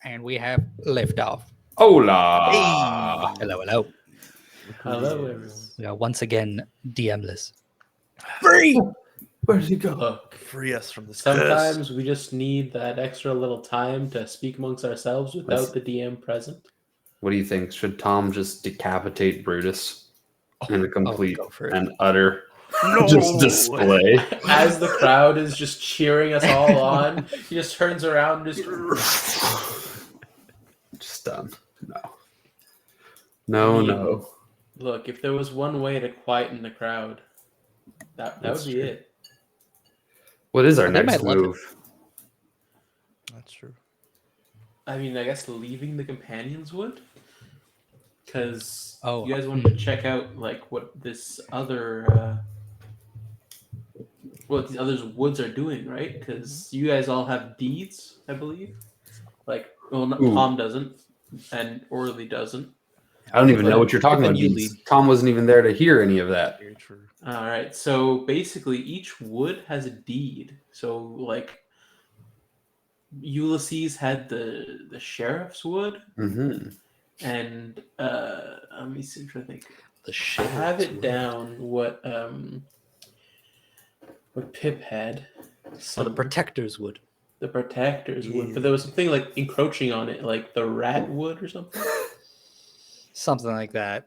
And we have liftoff. Hola! Hey. Hello, hello. Hello, everyone. We are once again DMless. Free! Where'd he go? Look, Free us from this. sometimes we just need that extra little time to speak amongst ourselves without the DM present. What do you think? Should Tom just decapitate Brutus in a complete go for it. and utter No! just display? As the crowd is just cheering us all on, he just turns around and just... Just done. No. Look, if there was one way to quieten the crowd, that would be true. it. What is our They next might love move? That's true. I mean, I guess leaving the companions would, because Oh, you guys wanted to check out like what this other, what these other woods are doing, right? Because you guys all have deeds, I believe. Like, well, Ooh. Tom doesn't, and Orly doesn't. I don't even know what you're talking Then about. you Deeds. Tom wasn't even there to hear any of that. Very true. All right, so basically, each wood has a deed. So, like, Ulysses had the sheriff's wood, Mm-hmm. and let me see if I think. The I shit. have it down what Pip had. So the protectors would. The protectors wood, but there was something like encroaching on it, like the rat wood or something. Something like that.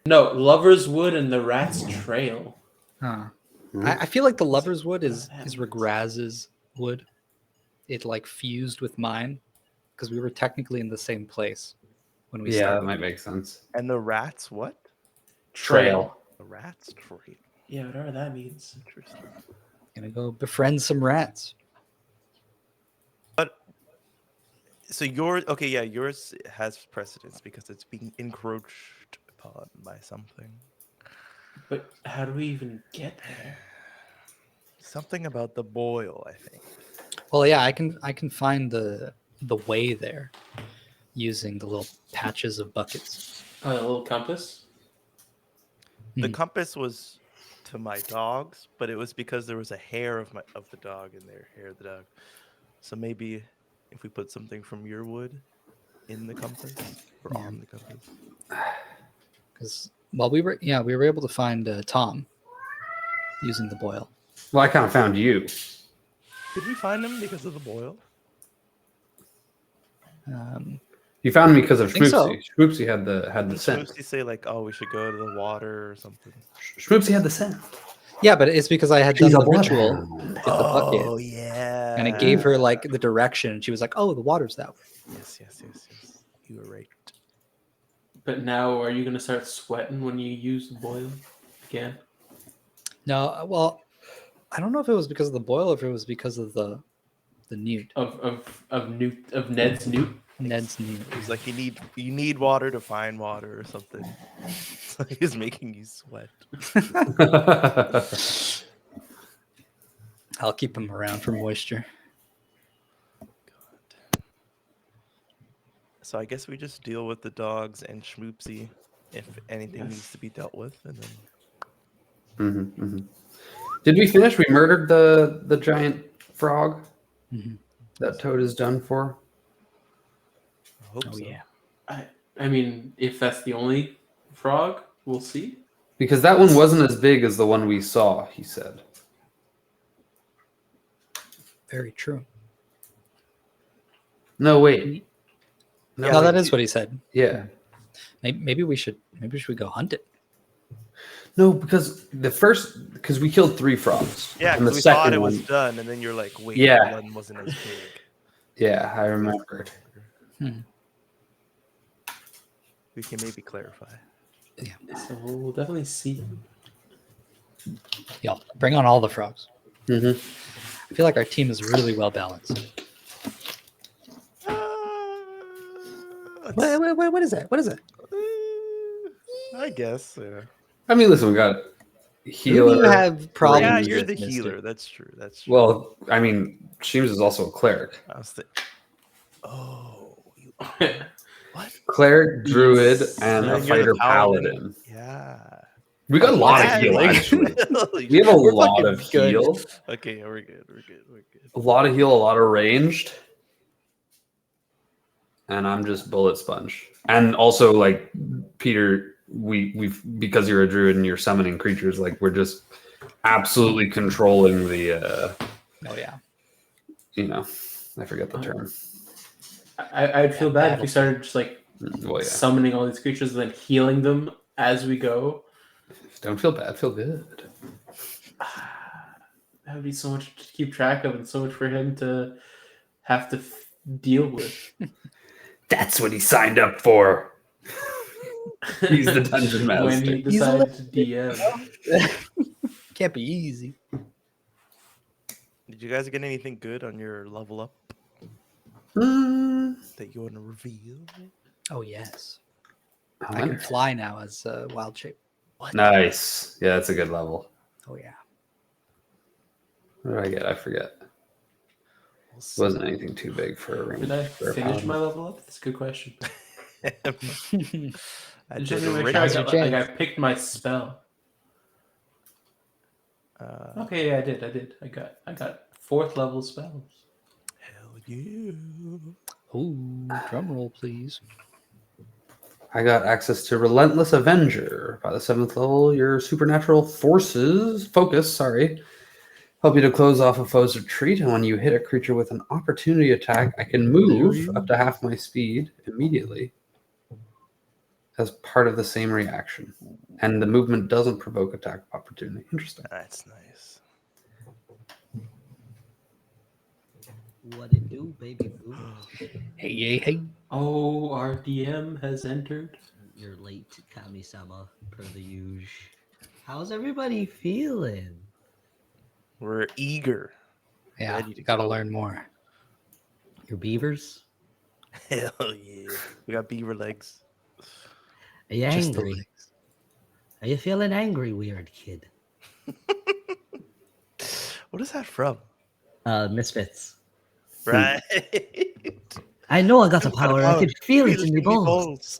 No, lover's wood and the rat's trail. Huh. Hmm. I feel like the lover's wood is Regraz's wood. It like fused with mine because we were technically in the same place when we Yeah, that started. might make sense. And the rats, what? Trail. The rats tree. Yeah, whatever that means. Interesting. Gonna go befriend some rats. So yours, okay, yeah, yours has precedence because it's being encroached upon by something. But how do we even get there? Something about the boil, I think. Well, yeah, I can find the way there using the little patches of buckets. A little compass. The Hmm. compass was to my dogs, but it was because there was a hair of the dog in there, hair of the dog. So maybe if we put something from your wood in the compass or Yeah. on the compass. Because we were able to find Tom using the boil. Well, I kind of found you. Did we find him because of the boil? You found me because of think so. Schmoopsy. Schmoopsy had the Did scent. Schmoopsy say like, oh, we should go to the water or something? Schmoopsy had the scent. Yeah, but it's because I had She's done a the ritual bloodhound. with the bucket, Oh yeah. and it gave her like the direction, and she was like, "Oh, the water's that way." Yes. You were right. But now, are you going to start sweating when you use the boil again? No, well, I don't know if it was because of the boil or if it was because of the newt. Of Ned's newt? Ned's newt. He's like, you need water to find water or something. So he's making you sweat. I'll keep him around for moisture. God. So I guess we just deal with the dogs and Schmoopsy if anything needs to be dealt with, and then Did we finish? We murdered the giant frog. Mhm. That Toad is done for. I hope Oh so. yeah. I mean, if that's the only frog, we'll see. Because that one wasn't as big as the one we saw, he said. Very true. No, wait. No, that is what he said. Yeah. Maybe we should go hunt it. No, because we killed 3 frogs. Yeah, and the because we thought second it was one, done, and then you're like, wait, Yeah. the one wasn't as big. Yeah, I remembered. We can maybe clarify. So we'll definitely see. Yeah, bring on all the frogs. Mm-hmm. I feel like our team is really well balanced. What is that? What is it? I guess. Yeah. I mean, listen, we got Who healer. do you have problems Yeah, with, you're the mister? healer. That's true. That's true. Well, I mean, Sheems is also a cleric. I was oh, what? Cleric, druid, and And a then you're the fighter paladin. Yeah. We got a lot Yeah, of heal, like- actually. We have a We're lot fucking of good. heal. Okay, we're good. We're good. A lot of heal, a lot of ranged. and I'm just bullet sponge. And also, like Peter, we've because you're a druid and you're summoning creatures, like we're just absolutely controlling the. Oh yeah. You know, I forget the term. I'd feel bad if we started just like Well, yeah. summoning all these creatures and then healing them as we go. Don't feel bad. Feel good. That would be so much to keep track of and so much for him to have to deal with. That's what he signed up for. He's the dungeon master. When he decided to DM. Can't be easy. Did you guys get anything good on your level up that you want to reveal? Oh yes. I I can fly now as wild shape. What? Nice. Yeah, that's a good level. Oh yeah. What did I get? I forget. We'll see. Wasn't anything too big for a ring. Did I for a finish paladin. my level up? That's a good question. I Just did to make a sure I Now's your got, like, I chance. picked my spell. Okay, yeah, I did. I got 4th level spells. Hell yeah. Ooh, drum roll, please. I got access to Relentless Avenger. By the 7th level, your supernatural focus, help you to close off a foe's retreat. And when you hit a creature with an opportunity attack, I can move up to half my speed immediately as part of the same reaction. And the movement doesn't provoke attack of opportunity. Interesting. That's nice. What it do, baby boo? Hey. Oh, our DM has entered. You're late, Kami-sama, per the usual. How's everybody feeling? We're eager. Yeah, Ready to gotta go. learn more. Your beavers? Hell yeah. We got beaver legs. Are you Just the angry? legs. Are you feeling angry, weird kid? What is that from? Misfits. Right. I know I got the Got a power. I could feel it in your balls.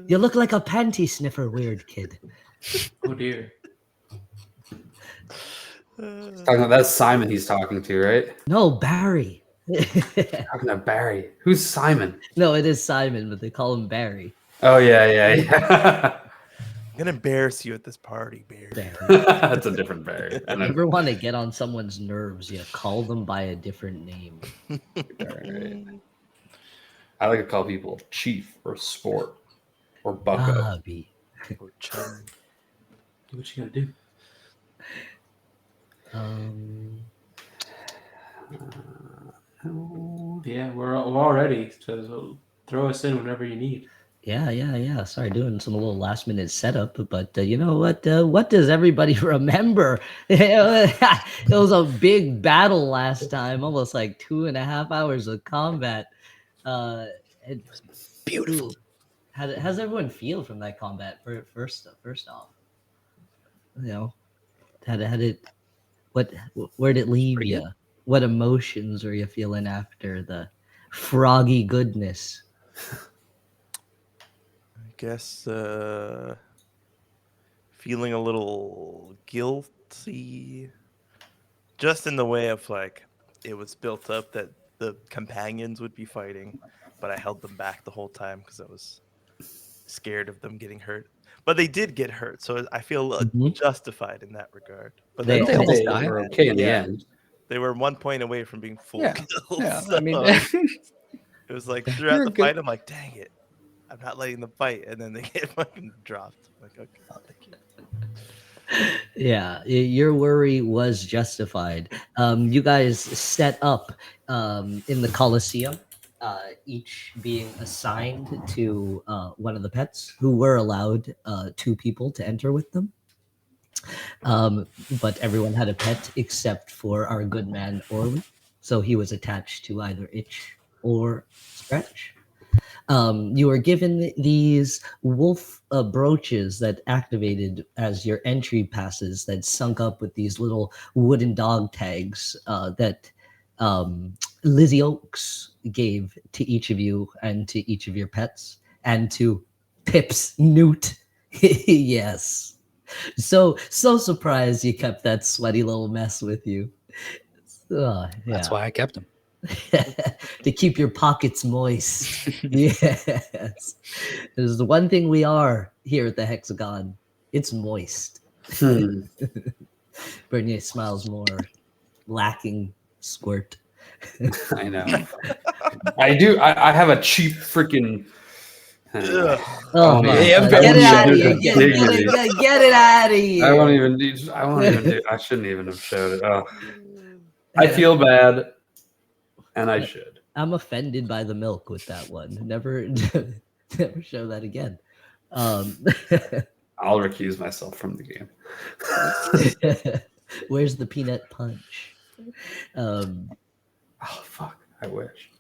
You look like a panty sniffer, weird kid. Oh dear. That's Simon he's talking to, right? No, Barry. Talking to Barry. Who's Simon? No, it is Simon, but they call him Barry. Oh, yeah. I'm gonna embarrass you at this party, Bear. Barry. That's a different Barry. If And you then, ever want to get on someone's nerves, you call them by a different name. Barry. I like to call people Chief or Sport or Bucko. Bobby. Or chum. What you gonna do? Yeah, we're all ready. So throw us in whenever you need. Yeah. Sorry, doing some little last minute setup, but you know what? What does everybody remember? It was a big battle last time, almost like 2.5 hours of combat. It was Beautiful. How's everyone feel from that combat? First off, you know, where did it leave Pretty you? good. What emotions were you feeling after the froggy goodness? I guess feeling a little guilty. Just in the way of like it was built up that the companions would be fighting, but I held them back the whole time because I was scared of them getting hurt. But they did get hurt, so I feel Mhm. justified in that regard. But They then They almost They died. were okay in the Yeah. end. they were 1 point away from being full Yeah, kills. Yeah, so I mean, it was like throughout You're the good. fight, I'm like, dang it, I'm not letting them fight, and then they get fucking dropped. I'm like, okay, thank you. Yeah, your worry was justified. You guys set up in the Colosseum, each being assigned to one of the pets who were allowed 2 people to enter with them. But everyone had a pet except for our good man Orly. So he was attached to either Itch or Scratch. You were given these wolf brooches that activated as your entry passes that sunk up with these little wooden dog tags that Lizzie Oaks gave to each of you and to each of your pets and to Pips Newt. Yes. So surprised you kept that sweaty little mess with you. Yeah. That's why I kept him. to keep your pockets moist. Yes. There's the one thing we are here at the Hexagon. It's moist. Bernier smiles more, lacking squirt. I know. I do. I have a cheap freaking. Ugh. Oh, yeah, yeah, get very it out of cheap. here. Get it out of here. I won't even do. I shouldn't even have showed it. Oh, I feel bad, and I should. I'm offended by the milk with that one. Never, never show that again. I'll recuse myself from the game. Where's the peanut punch? Oh fuck! I wish.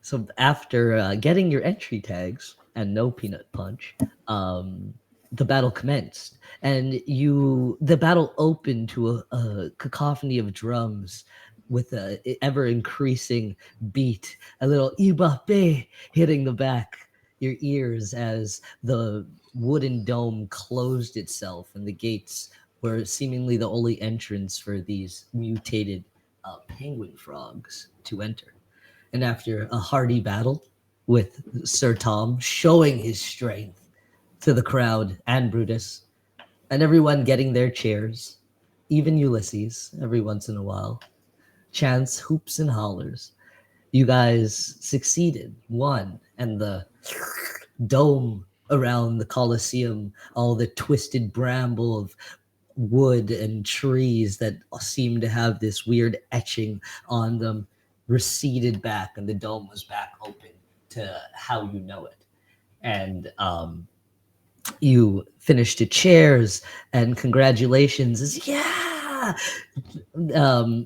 So after getting your entry tags and no peanut punch, the battle commenced, and the battle opened to a cacophony of drums with a ever increasing beat, a little ibape hitting the back your ears as the wooden dome closed itself and the gates were seemingly the only entrance for these mutated penguin frogs to enter. And after a hearty battle with Sir Tom showing his strength to the crowd and Brutus, and everyone getting their chairs, even Ulysses every once in a while, chants, hoops, and hollers, you guys succeeded, won, and the dome around the Colosseum, all the twisted bramble of wood and trees that seemed to have this weird etching on them receded back, and the dome was back open to how you know it. And you finished to chairs, and congratulations is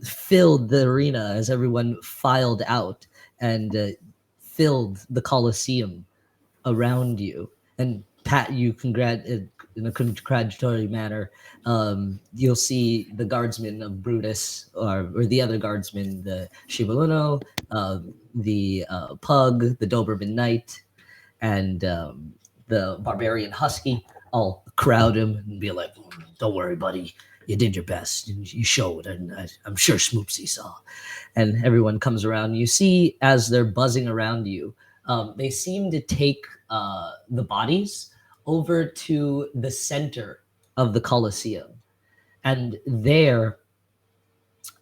filled the arena as everyone filed out and filled the Colosseum around you and pat you in a congratulatory manner. You'll see the guardsmen of Brutus or the other guardsmen, the Shivaluno, the Pug, the Doberman Knight, and the Barbarian Husky all crowd him and be like, don't worry, buddy. You did your best. You showed, and I'm sure Smoopsy saw. And everyone comes around. You see, as they're buzzing around you, they seem to take the bodies over to the center of the Colosseum. And there,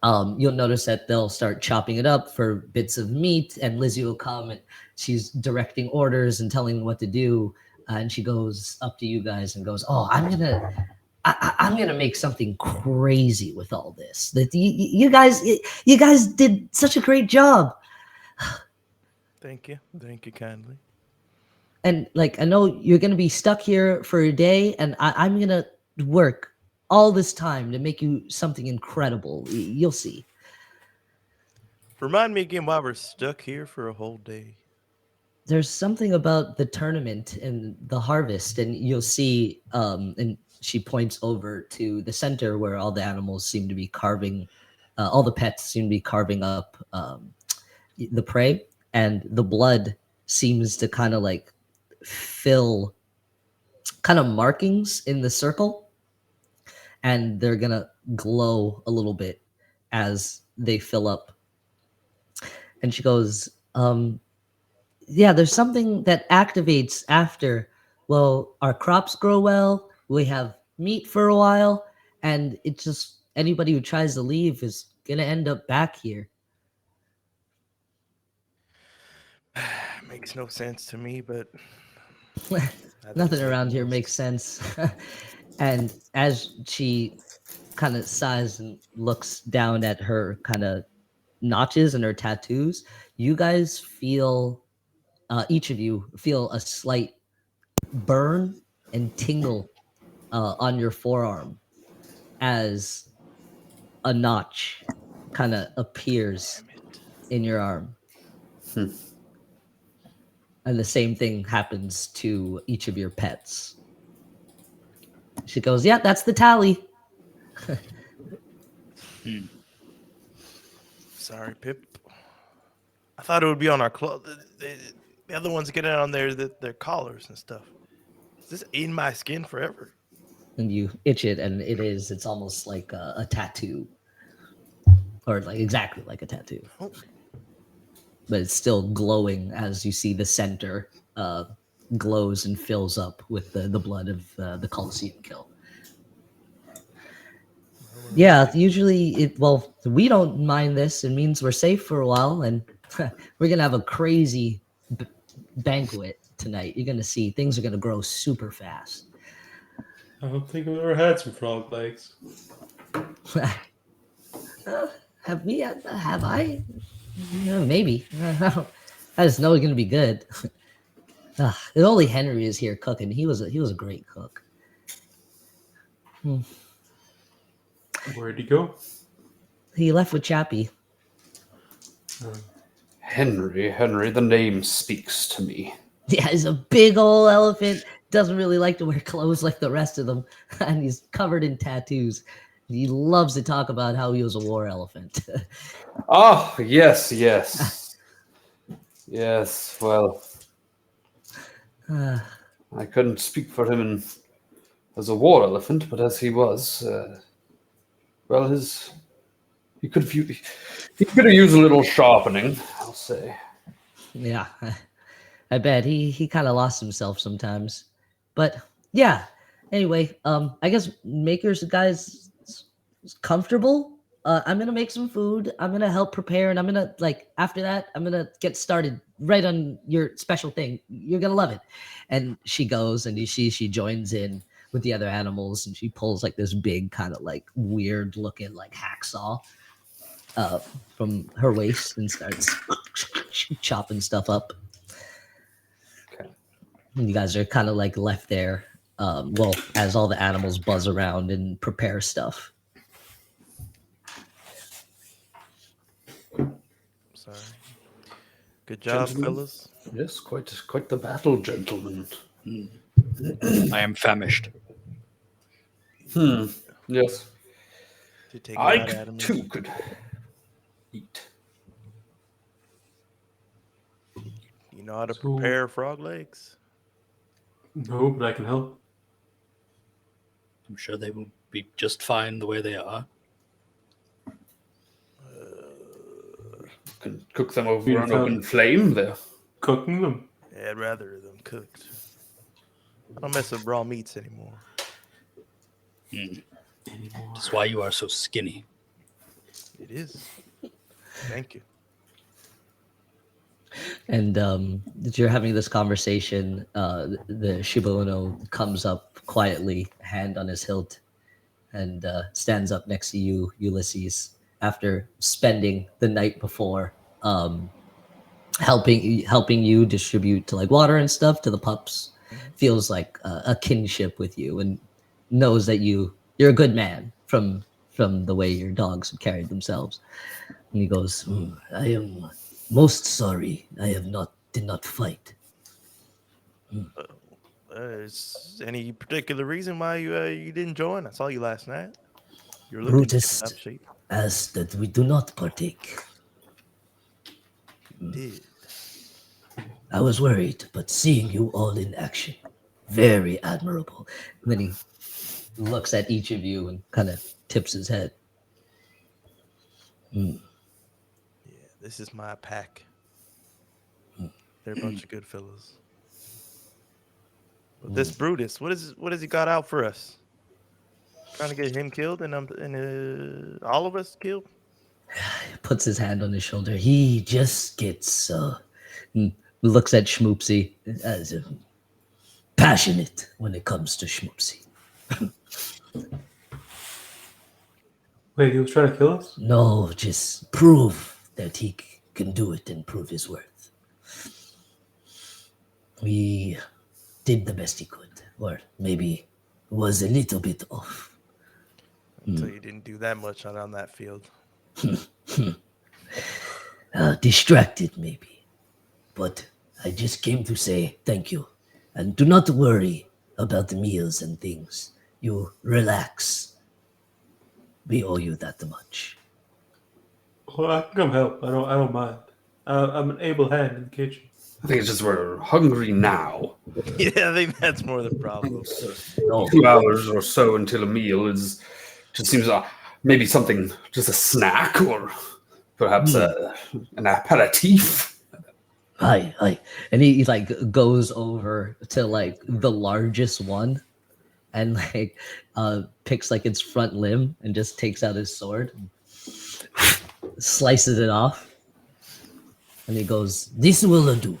you'll notice that they'll start chopping it up for bits of meat, and Lizzie will come and she's directing orders and telling them what to do. And she goes up to you guys and goes, "Oh, I'm gonna make something crazy with all this. That you guys did such a great job." Thank you kindly. And like, I know you're gonna be stuck here for a day, and I'm gonna work all this time to make you something incredible. You'll see. Remind me again why we're stuck here for a whole day. There's something about the tournament and the harvest, and you'll see. And she points over to the center where all the animals seem to be carving, all the pets seem to be carving up the prey, and the blood seems to kind of like fill kind of markings in the circle, and they're gonna glow a little bit as they fill up. And she goes, yeah, there's something that activates after. Well, our crops grow well, we have meat for a while, and it just, anybody who tries to leave is gonna end up back here. Makes no sense to me, but Nothing around here makes sense. And as she kind of sighs and looks down at her kind of notches and her tattoos, you guys feel, each of you feel a slight burn and tingle on your forearm as a notch kind of appears in your arm. And the same thing happens to each of your pets. She goes, yeah, that's the tally. Sorry, Pip. I thought it would be on our clothes. The other ones get it on their collars and stuff. Is this in my skin forever? And you itch it, and it's almost like a tattoo. Or like exactly like a tattoo. Oh. but it's still glowing as you see the center glows and fills up with the blood of the Colosseum kill. Yeah, usually we don't mind this. It means we're safe for a while, and we're gonna have a crazy banquet tonight. You're gonna see things are gonna grow super fast. I don't think I've ever had some frog legs. Have we? Have I? Yeah, maybe. I just know it's gonna be good. If only Henry is here cooking. He was a great cook. Where'd he go? He left with Chappie. Henry, the name speaks to me. Yeah, he's a big old elephant. Doesn't really like to wear clothes like the rest of them, and he's covered in tattoos. He loves to talk about how he was a war elephant. Oh, yes. Yes, well, I couldn't speak for him as a war elephant, but as he was, he could have used a little sharpening, I'll say. Yeah, I bet he kind of lost himself sometimes, but yeah. Anyway, I guess make your guys comfortable. I'm gonna make some food. I'm gonna help prepare, and I'm gonna after that, I'm gonna get started right on your special thing. You're gonna love it. And she goes and she joins in with the other animals, and she pulls like this big kind of like weird looking like hacksaw from her waist and starts chopping stuff up. Okay. And you guys are kind of like left there, as all the animals buzz around and prepare stuff. Sorry. Good job, Gentlemen. fellas. Yes, quite the battle, gentlemen. I am famished. Yes. To take I out Adam. too could eat. You know how to So- prepare frog legs? No, but I can help. I'm sure they will be just fine the way they are. Can cook them over We an found- open flame there. Cooking them. Yeah, I'd rather them cooked. I don't mess with raw meats anymore. Anymore. That's why you are so skinny. It is. Thank you. And as you're having this conversation, the Shiba Inu comes up quietly, hand on his hilt, and stands up next to you, Ulysses, after spending the night before helping you distribute to like water and stuff to the pups. Feels like a kinship with you, and knows that you're a good man from the way your dogs have carried themselves. And he goes, I am most sorry. I did not fight. Is any particular reason why you didn't join? I saw you last night. You were looking Brutus in top shape. asked that we do not partake. You did. I was worried, but seeing you all in action, very admirable. And then he looks at each of you and kind of tips his head. Yeah, this is my pack. They're a bunch of good fellas. But this Brutus, what has he got out for us? Trying to get him killed and all of us killed? Puts his hand on his shoulder. He just gets looks at Schmoopsy as passionate when it comes to Schmoopsy. Wait, he was trying to kill us? No, just prove that he can do it and prove his worth. We did the best he could, or maybe was a little bit off. Until you didn't do that much on that field. Distracted, maybe. But I just came to say thank you. And do not worry about the meals and things. You relax. We owe you that much. Well, I can come help. I don't mind. I'm an able hand in the kitchen. I think it's just we're hungry now. Yeah, I think that's more the problem. 2 hours or so until a meal just seems maybe something, just a snack or perhaps an aperitif. hi. And he like goes over to like the largest one and like picks like its front limb and just takes out his sword, slices it off, and he goes, "This will do."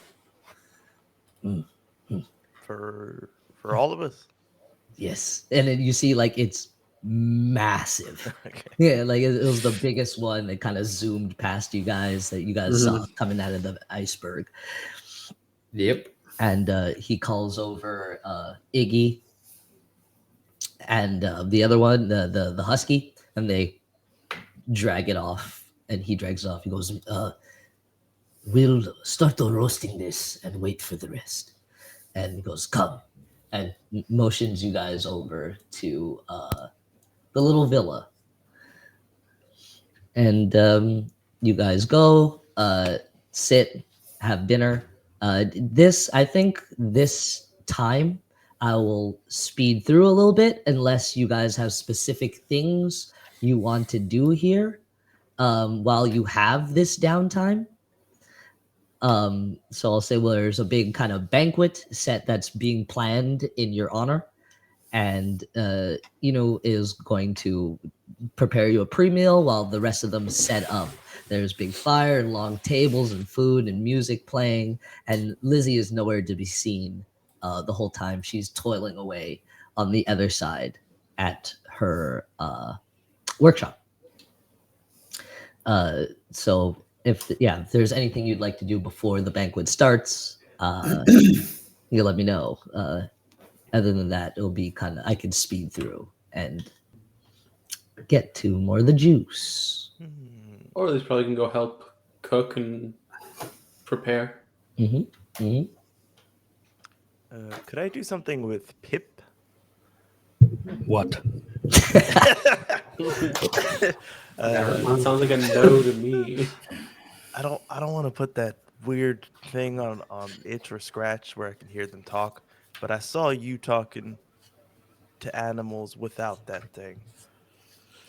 For all of us. Yes, and then you see like it's massive. Okay. Yeah, like it was the biggest one that kind of zoomed past you guys that you guys saw coming out of the iceberg. Yep. And he calls over Iggy and the other one, the husky, and they drag it off. And he drags it off. He goes, "We'll start the roasting this and wait for the rest." And he goes, "Come," and motions you guys over to the little villa. And you guys go, sit, have dinner. I think this time I will speed through a little bit unless you guys have specific things you want to do here while you have this downtime. So I'll say, well, there's a big kind of banquet set that's being planned in your honor, and is going to prepare you a pre-meal while the rest of them set up. There's big fire and long tables and food and music playing, and Lizzie is nowhere to be seen the whole time. She's toiling away on the other side at her workshop. So if there's anything you'd like to do before the banquet starts, you let me know. Other than that, it'll be kind of, I can speed through and get to more of the juice. Or at least probably can go help cook and prepare. Could I do something with Pip? What? Sounds like a no to me. I don't want to put that weird thing on Itch or Scratch where I can hear them talk, but I saw you talking to animals without that thing.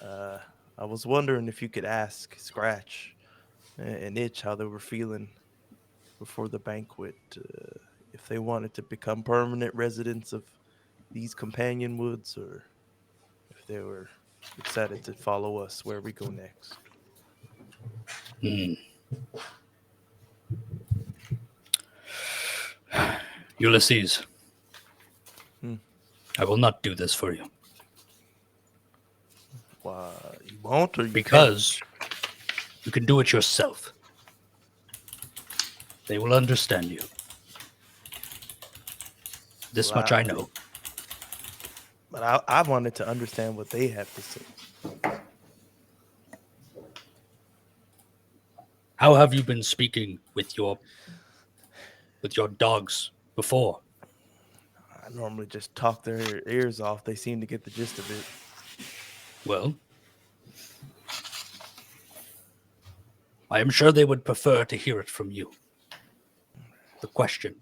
I was wondering if you could ask Scratch and Itch how they were feeling before the banquet, if they wanted to become permanent residents of these companion woods, or if they were excited to follow us where we go next. Ulysses, Hmm. I will not do this for you. Why, you won't, or you Because you can do it yourself. They will understand you. This much I know. But I wanted to understand what they have to say. How have you been speaking with your dogs before? I normally just talk their ears off. They seem to get the gist of it. Well, I am sure they would prefer to hear it from you. The question.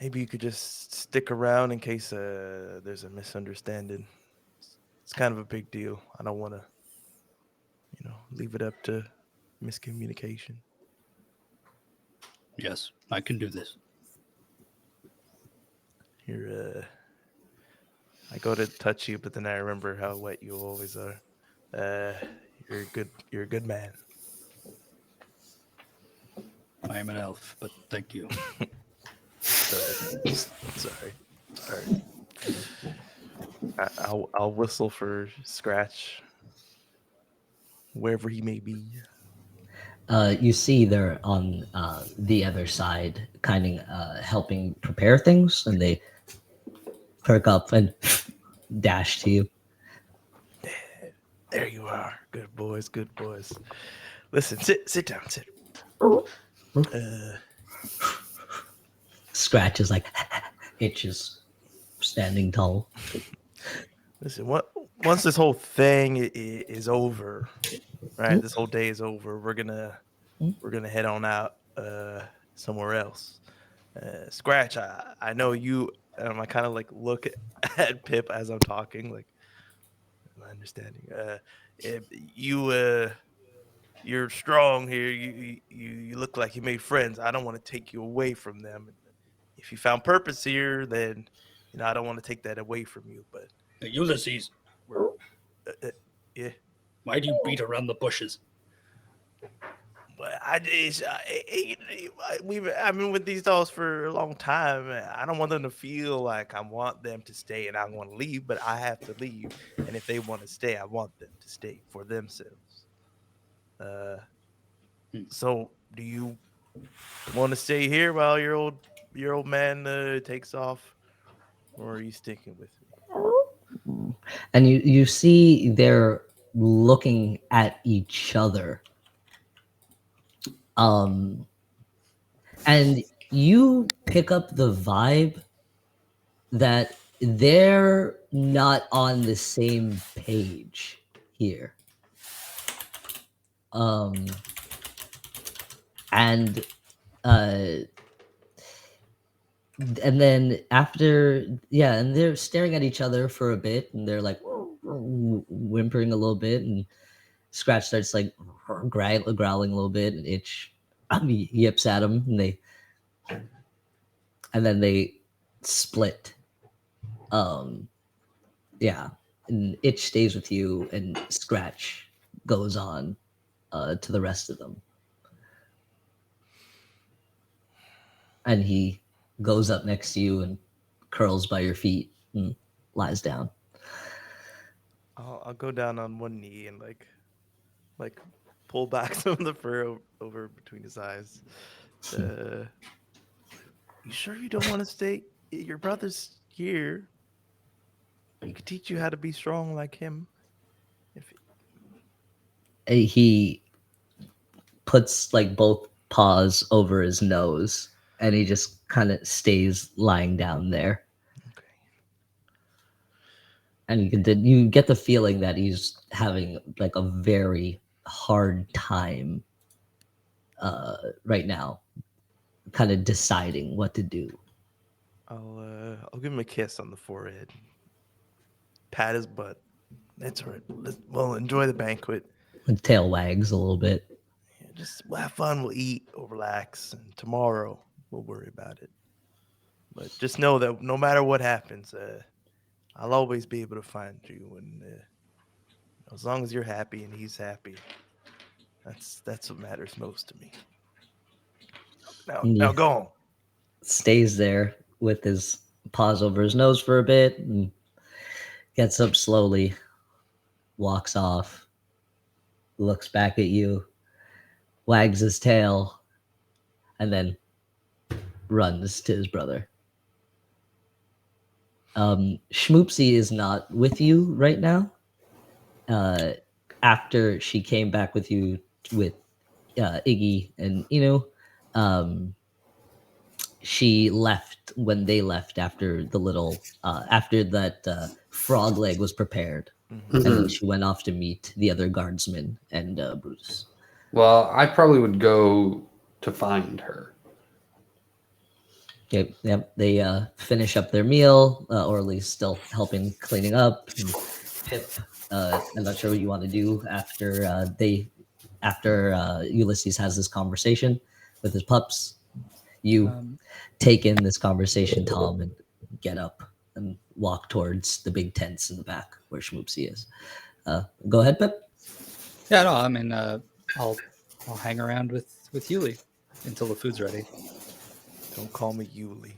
Maybe you could just stick around in case there's a misunderstanding. It's kind of a big deal. I don't want to, leave it up to miscommunication. Yes, I can do this. I go to touch you, but then I remember how wet you always are. You're a good man. I am an elf, but thank you. Sorry. I'll whistle for Scratch wherever he may be. You see they're on the other side, kind of helping prepare things, and they perk up and dash to you. There you are. Good boys. Listen, sit down, sit. Scratch is like itches, standing tall. Listen, once this whole thing is over, right? This whole day is over. We're gonna head on out somewhere else. Scratch, I know you. I kind of like look at Pip as I'm talking, like my understanding. If you you're strong here. You look like you made friends. I don't want to take you away from them. If you found purpose here, then I don't want to take that away from you. But Ulysses, yeah, why do you beat around the bushes? but I've been with these dogs for a long time. I don't want them to feel like I want them to stay and I want to leave, but I have to leave. And if they want to stay, I want them to stay for themselves. So do you want to stay here while your old man takes off, or are you sticking with me? And you see they're looking at each other. And you pick up the vibe that they're not on the same page here. And then after, and they're staring at each other for a bit, and they're like whimpering a little bit, and Scratch starts like growling a little bit, and Itch yips at him, and then they split. And Itch stays with you, and Scratch goes on to the rest of them. And he goes up next to you and curls by your feet and lies down. I'll go down on one knee and like pull back some of the fur over between his eyes. You sure you don't want to stay? Your brother's here. He could teach you how to be strong like him. He puts like both paws over his nose, and he just kind of stays lying down there. Okay. And you get the feeling that he's having like a very hard time right now, kind of deciding what to do. I'll give him a kiss on the forehead, pat his butt. That's all right. Well, enjoy the banquet. The tail wags a little bit. Yeah, just have fun. We'll eat, we'll relax, and tomorrow we'll worry about it. But just know that no matter what happens, I'll always be able to find you, and as long as you're happy and he's happy, that's what matters most to me. Now go on. Stays there with his paws over his nose for a bit, and gets up slowly, walks off, looks back at you, wags his tail, and then runs to his brother. Schmoopsy is not with you right now. After she came back with you with Iggy and Inu, she left when they left after the little after that frog leg was prepared. Mm-hmm. And then she went off to meet the other guardsmen and Bruce. Well, I probably would go to find her. Okay, yep. They finish up their meal, or at least still helping cleaning up. And Pip, I'm not sure what you want to do after Ulysses has this conversation with his pups. You take in this conversation, Tom, and get up and walk towards the big tents in the back where Schmoopsy is. Go ahead, Pip. Yeah, no, I mean, I'll hang around with Yuli until the food's ready. Don't call me Yuli.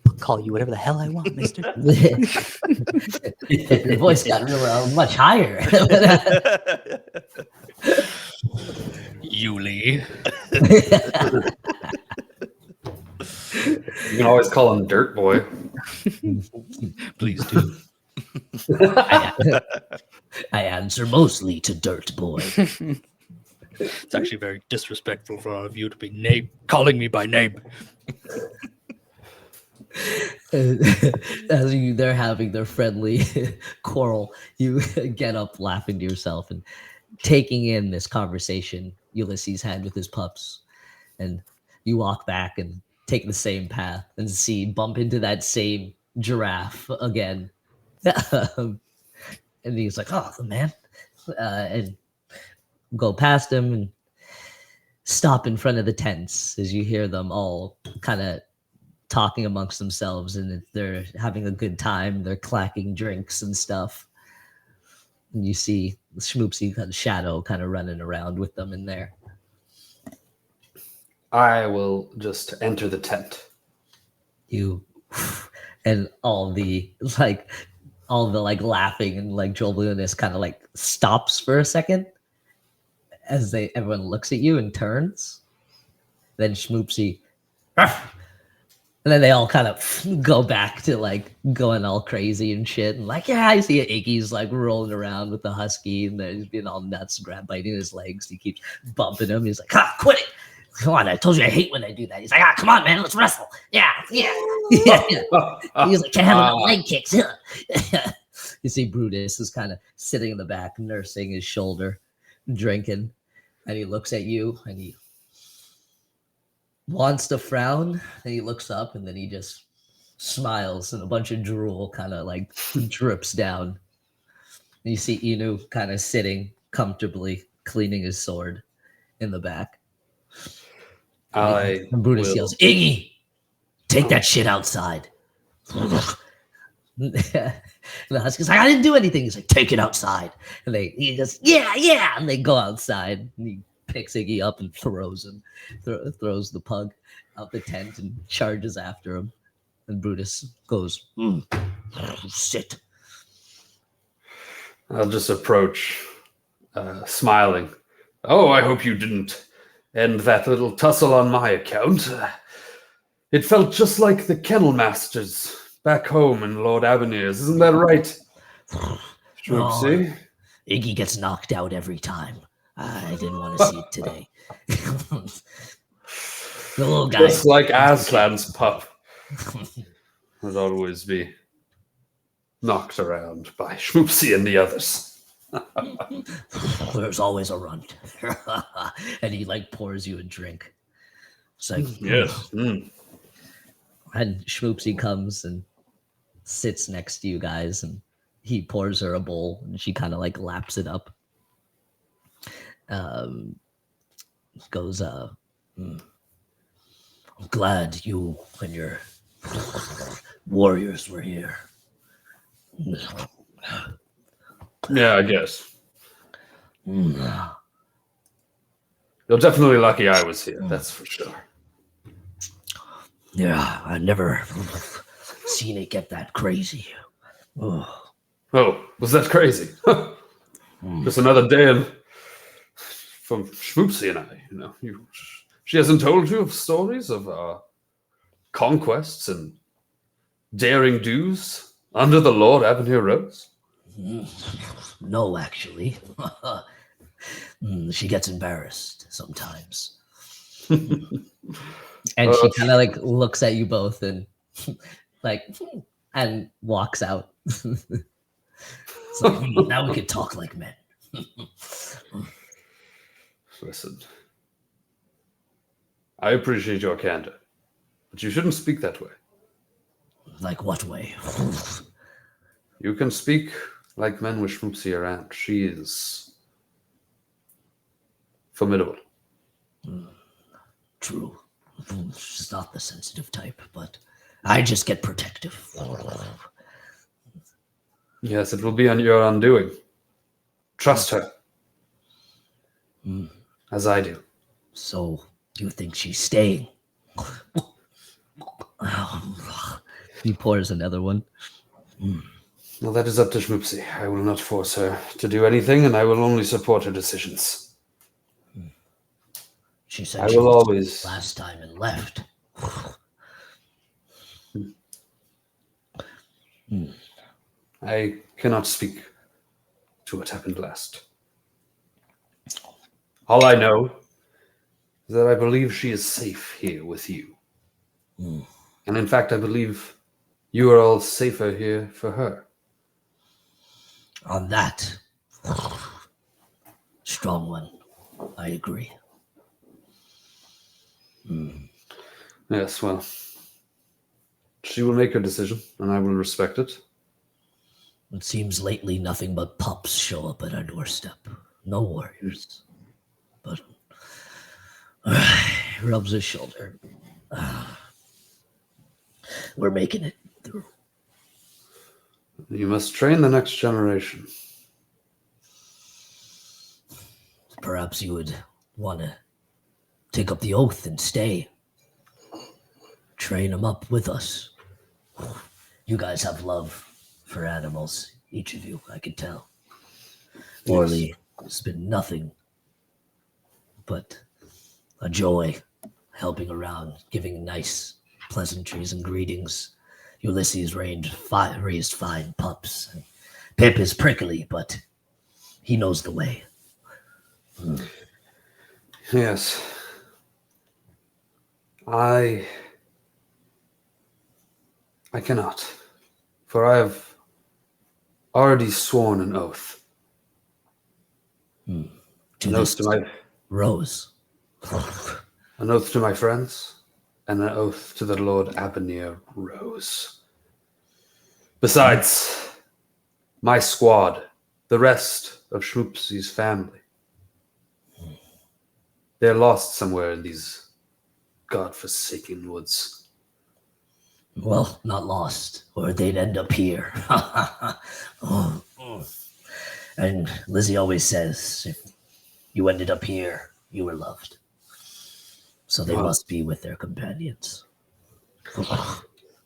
I'll call you whatever the hell I want, mister. Your voice got much higher. Yuli. You can always call him Dirt Boy. Please do. I answer mostly to Dirt Boy. It's actually very disrespectful for all of you to be calling me by name. As they're having their friendly quarrel, you get up laughing to yourself and taking in this conversation Ulysses had with his pups. And you walk back and take the same path and bump into that same giraffe again. And he's like, oh, the man. And go past him and stop in front of the tents as you hear them all kind of talking amongst themselves, and they're having a good time. They're clacking drinks and stuff. And you see Schmoopsy kind of shadow kind of running around with them in there. I will just enter the tent. You and all the laughing and like jovialness kind of like stops for a second as everyone looks at you and turns. Then Schmoopsy, and then they all kind of go back to like going all crazy and shit. And like, yeah, I see Iggy's like rolling around with the husky and he's being all nuts, biting his legs. He keeps bumping him. He's like, quit it. Come on, I told you I hate when I do that. He's like, come on, man, let's wrestle. Yeah. He's like, can't handle my leg kicks. You see Brutus is kind of sitting in the back, nursing his shoulder, drinking. And he looks at you and he wants to frown. And he looks up and then he just smiles and a bunch of drool kind of like drips down. And you see Inu kind of sitting comfortably, cleaning his sword in the back. And Brutus yells, Iggy, take that shit outside. And the husky's like, I didn't do anything. He's like, take it outside. And he goes, yeah. And they go outside. And he picks Iggy up and throws him, throws the pug out the tent and charges after him. And Brutus goes, sit. I'll just approach, smiling. Oh, I hope you didn't end that little tussle on my account. It felt just like the kennel masters back home in Lord Abenir's. Isn't that right? Schmoopsy? Iggy gets knocked out every time. I didn't want to see it today. The little guy. Just like Aslan's pup would always be knocked around by Schmoopsy and the others. There's always a runt. And he like pours you a drink. It's like, yes. And Schmoopsy comes and sits next to you guys and he pours her a bowl and she kind of like laps it up. Goes, I'm glad you and your warriors were here. Yeah, I guess. You're definitely lucky I was here, that's for sure. Yeah, I never seen it get that crazy. Oh, was that crazy? Just another day from Schmoopsy and I, you know. She hasn't told you of stories of conquests and daring do's under the Lord Avenir Rose? No, actually. She gets embarrassed sometimes. And she kind of like looks at you both and like and walks out. It's like, now we can talk like men. Listen, I appreciate your candor, but you shouldn't speak that way. Like what way? You can speak like men with Schmoopsy around. She is formidable. True. She's not the sensitive type, but I just get protective. Yes, it will be on your undoing. Trust her. As I do. So, you think she's staying? He pours another one. Well, that is up to Schmoopsy. I will not force her to do anything, and I will only support her decisions. She said I she will was always last time and left. I cannot speak to what happened last. All I know is that I believe she is safe here with you. And in fact, I believe you are all safer here for her. On that, strong one. I agree. Yes, well, she will make her decision, and I will respect it. It seems lately nothing but pups show up at our doorstep. No warriors. but rubs his shoulder. We're making it through. You must train the next generation. Perhaps you would want to take up the oath and stay. Train them up with us. You guys have love for animals, each of you, I could tell. Morley has been nothing but a joy helping around, giving nice pleasantries and greetings. Ulysses raised fine pups. And Pip is prickly, but he knows the way. Yes. I cannot, for I have already sworn an oath. To An oath to my Rose. an oath to my friends, and an oath to the Lord Abhors Rose. Besides, my squad, the rest of Shmoopsy's family, they're lost somewhere in these godforsaken woods. Well, not lost, or they'd end up here. And Lizzie always says, if you ended up here, you were loved. So they must be with their companions.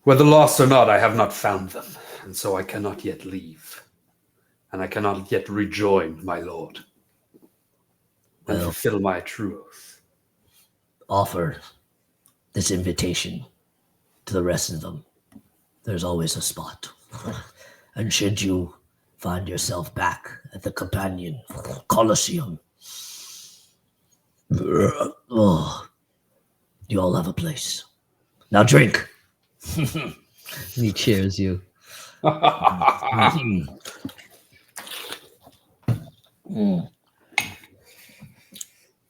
Whether lost or not, I have not found them, and so I cannot yet leave. And I cannot yet rejoin my lord and Well, fulfill my true oath. offer this invitation to the rest of them. There's always a spot. And should you find yourself back at the Companion Colosseum, oh, you all have a place. Now drink. He cheers you.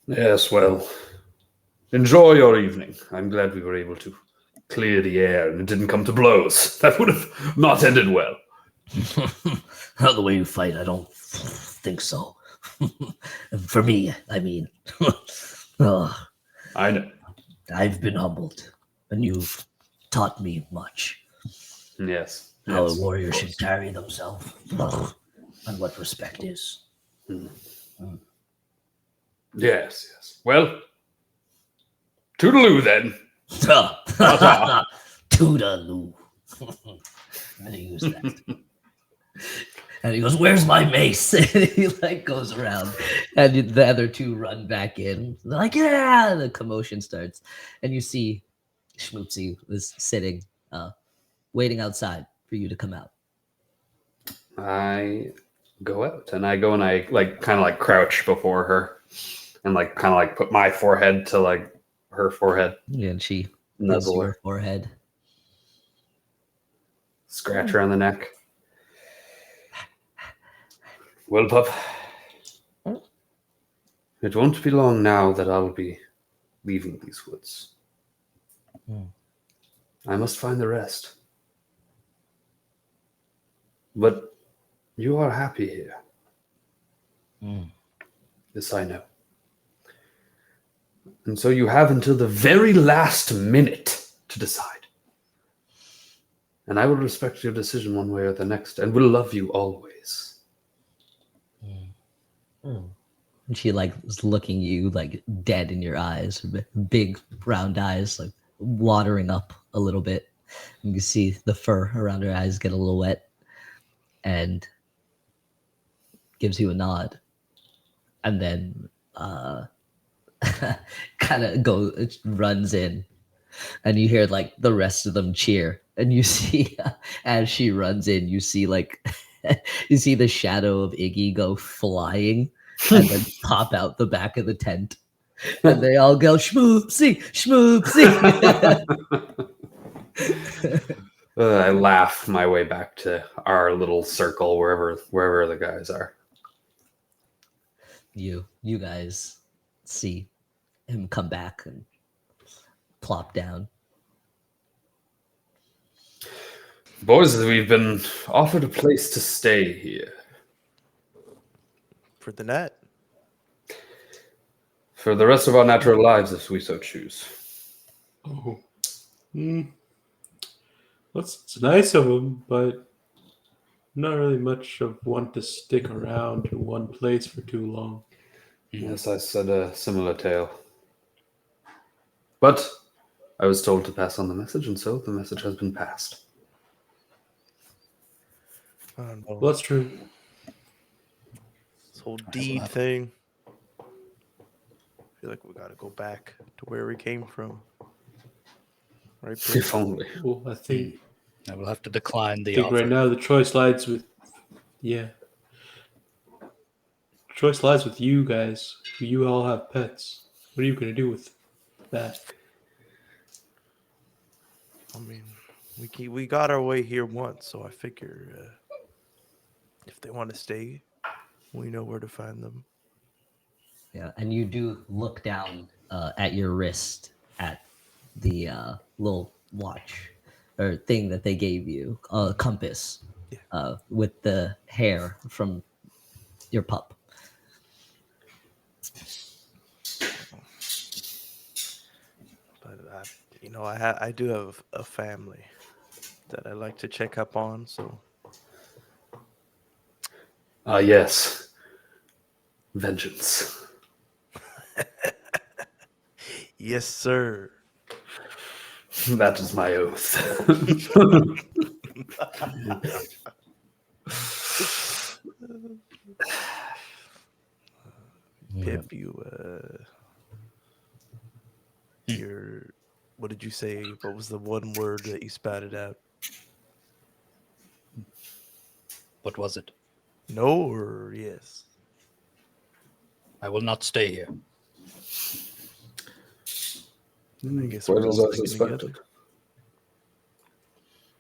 Yes, well, enjoy your evening. I'm glad we were able to clear the air and it didn't come to blows. That would have not ended well. Not the way you fight, I don't think so. For me, I mean. Oh, I know. I've been humbled, and you've taught me much. Yes. How yes, a warrior of should course. carry themselves, and what respect is. Yes, yes. Well, toodaloo then. Toodaloo. I'm gonna use that. And he goes, "Where's my mace?" And he like goes around, and the other two run back in. They're like, "Yeah!" The commotion starts, and you see Schmoopsy was sitting, waiting outside for you to come out. I go out and I go and I like kind of like crouch before her and like kind of like put my forehead to like her forehead. Yeah, and she gives Nuzzle you her. her forehead. Scratch her on the neck. Well, pup, it won't be long now that I'll be leaving these woods. I must find the rest. But you are happy here. This I know. And so you have until the very last minute to decide. And I will respect your decision one way or the next and will love you always. And she like was looking you like dead in your eyes, big round eyes, like watering up a little bit. And you see the fur around her eyes get a little wet, and gives you a nod, and then kind of runs in, and you hear like the rest of them cheer, and you see as she runs in, you see like you see the shadow of Iggy go flying and then pop out the back of the tent, and they all go schmoopsy, schmoopsy. I laugh my way back to our little circle wherever the guys are. You guys see him come back and plop down. Boys, we've been offered a place to stay here. For the net. for the rest of our natural lives if we so choose. Oh. It's nice of him, but not really much of one to stick around in one place for too long. Yes, I said a similar tale. But I was told to pass on the message, and so the message has been passed. I don't know. Well, that's true. This whole deed thing. I feel like we got to go back to where we came from. Right, Prince? If only. Well, I think I will have to decline the right offer. now the choice lies with choice lies with you guys. You all have pets. What are you gonna do with that? I mean, we got our way here once, so I figure if they want to stay, we know where to find them. Yeah, and you do look down at your wrist at the little watch or thing that they gave you, compass, with the hair from your pup. But I do have a family that I like to check up on. So Yes. Vengeance. yes, sir. That is my oath. Pip, your what did you say? What was the one word that you spouted out? What was it? No or yes? I will not stay here. I guess What we're is all I sticking suspected? together.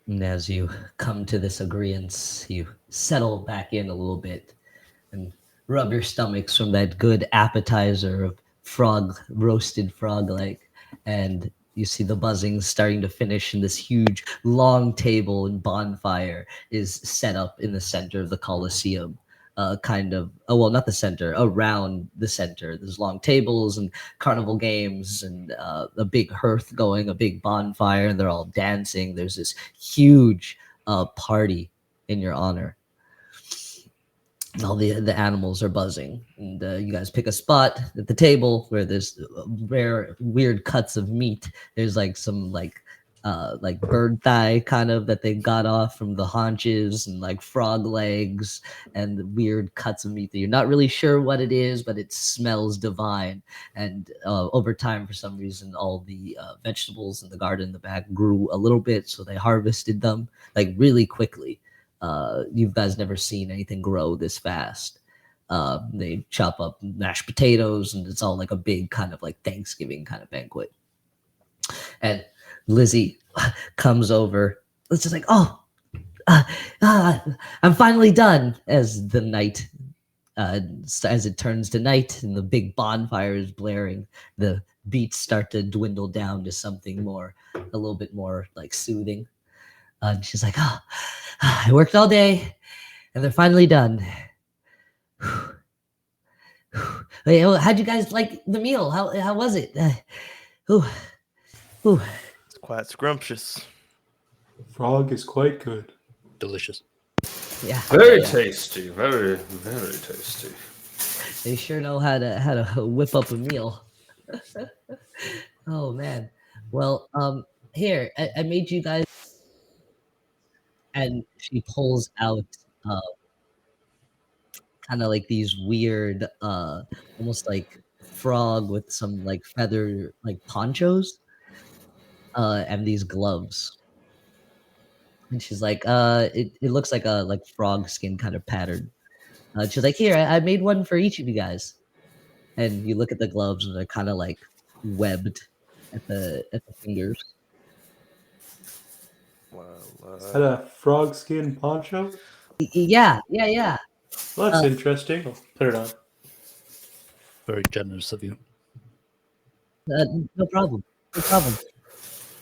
And as you come to this agreement, you settle back in a little bit and rub your stomachs from that good appetizer of roasted frog leg. And you see the buzzing starting to finish, and this huge long table and bonfire is set up in the center of the Colosseum. Well, not the center, around the center. There's long tables and carnival games and a big hearth going, a big bonfire, and they're all dancing. There's this huge party in your honor. And all the animals are buzzing, and you guys pick a spot at the table where there's rare, weird cuts of meat. There's like some like bird thigh kind of that they got off from the haunches, and like frog legs, and the weird cuts of meat that you're not really sure what it is, but it smells divine. And over time, for some reason, all the vegetables in the garden in the back grew a little bit, so they harvested them like really quickly. You guys never seen anything grow this fast. They chop up mashed potatoes, and it's all like a big kind of like Thanksgiving kind of banquet. And Lizzie comes over. It's just like, I'm finally done. As the night, as it turns to night, and the big bonfire is blaring, the beats start to dwindle down to something more, a little bit more like soothing. And she's like, I worked all day, and they're finally done. Hey, how'd you guys like the meal? How was it? It's quite scrumptious. Frog is quite good. Delicious. Yeah, Very yeah. tasty. Very, very tasty. They sure know how to whip up a meal. Oh man. Well, here I made you guys, and she pulls out kind of like these weird, almost like frog with some like feather like ponchos, and these gloves. And she's like, it looks like a like frog skin kind of pattern. She's like, here, I made one for each of you guys. And you look at the gloves, and they're kind of like webbed at the fingers. Well, Is that a frog skin poncho? Yeah. Well, that's interesting. I'll put it on. Very generous of you. No problem. No problem.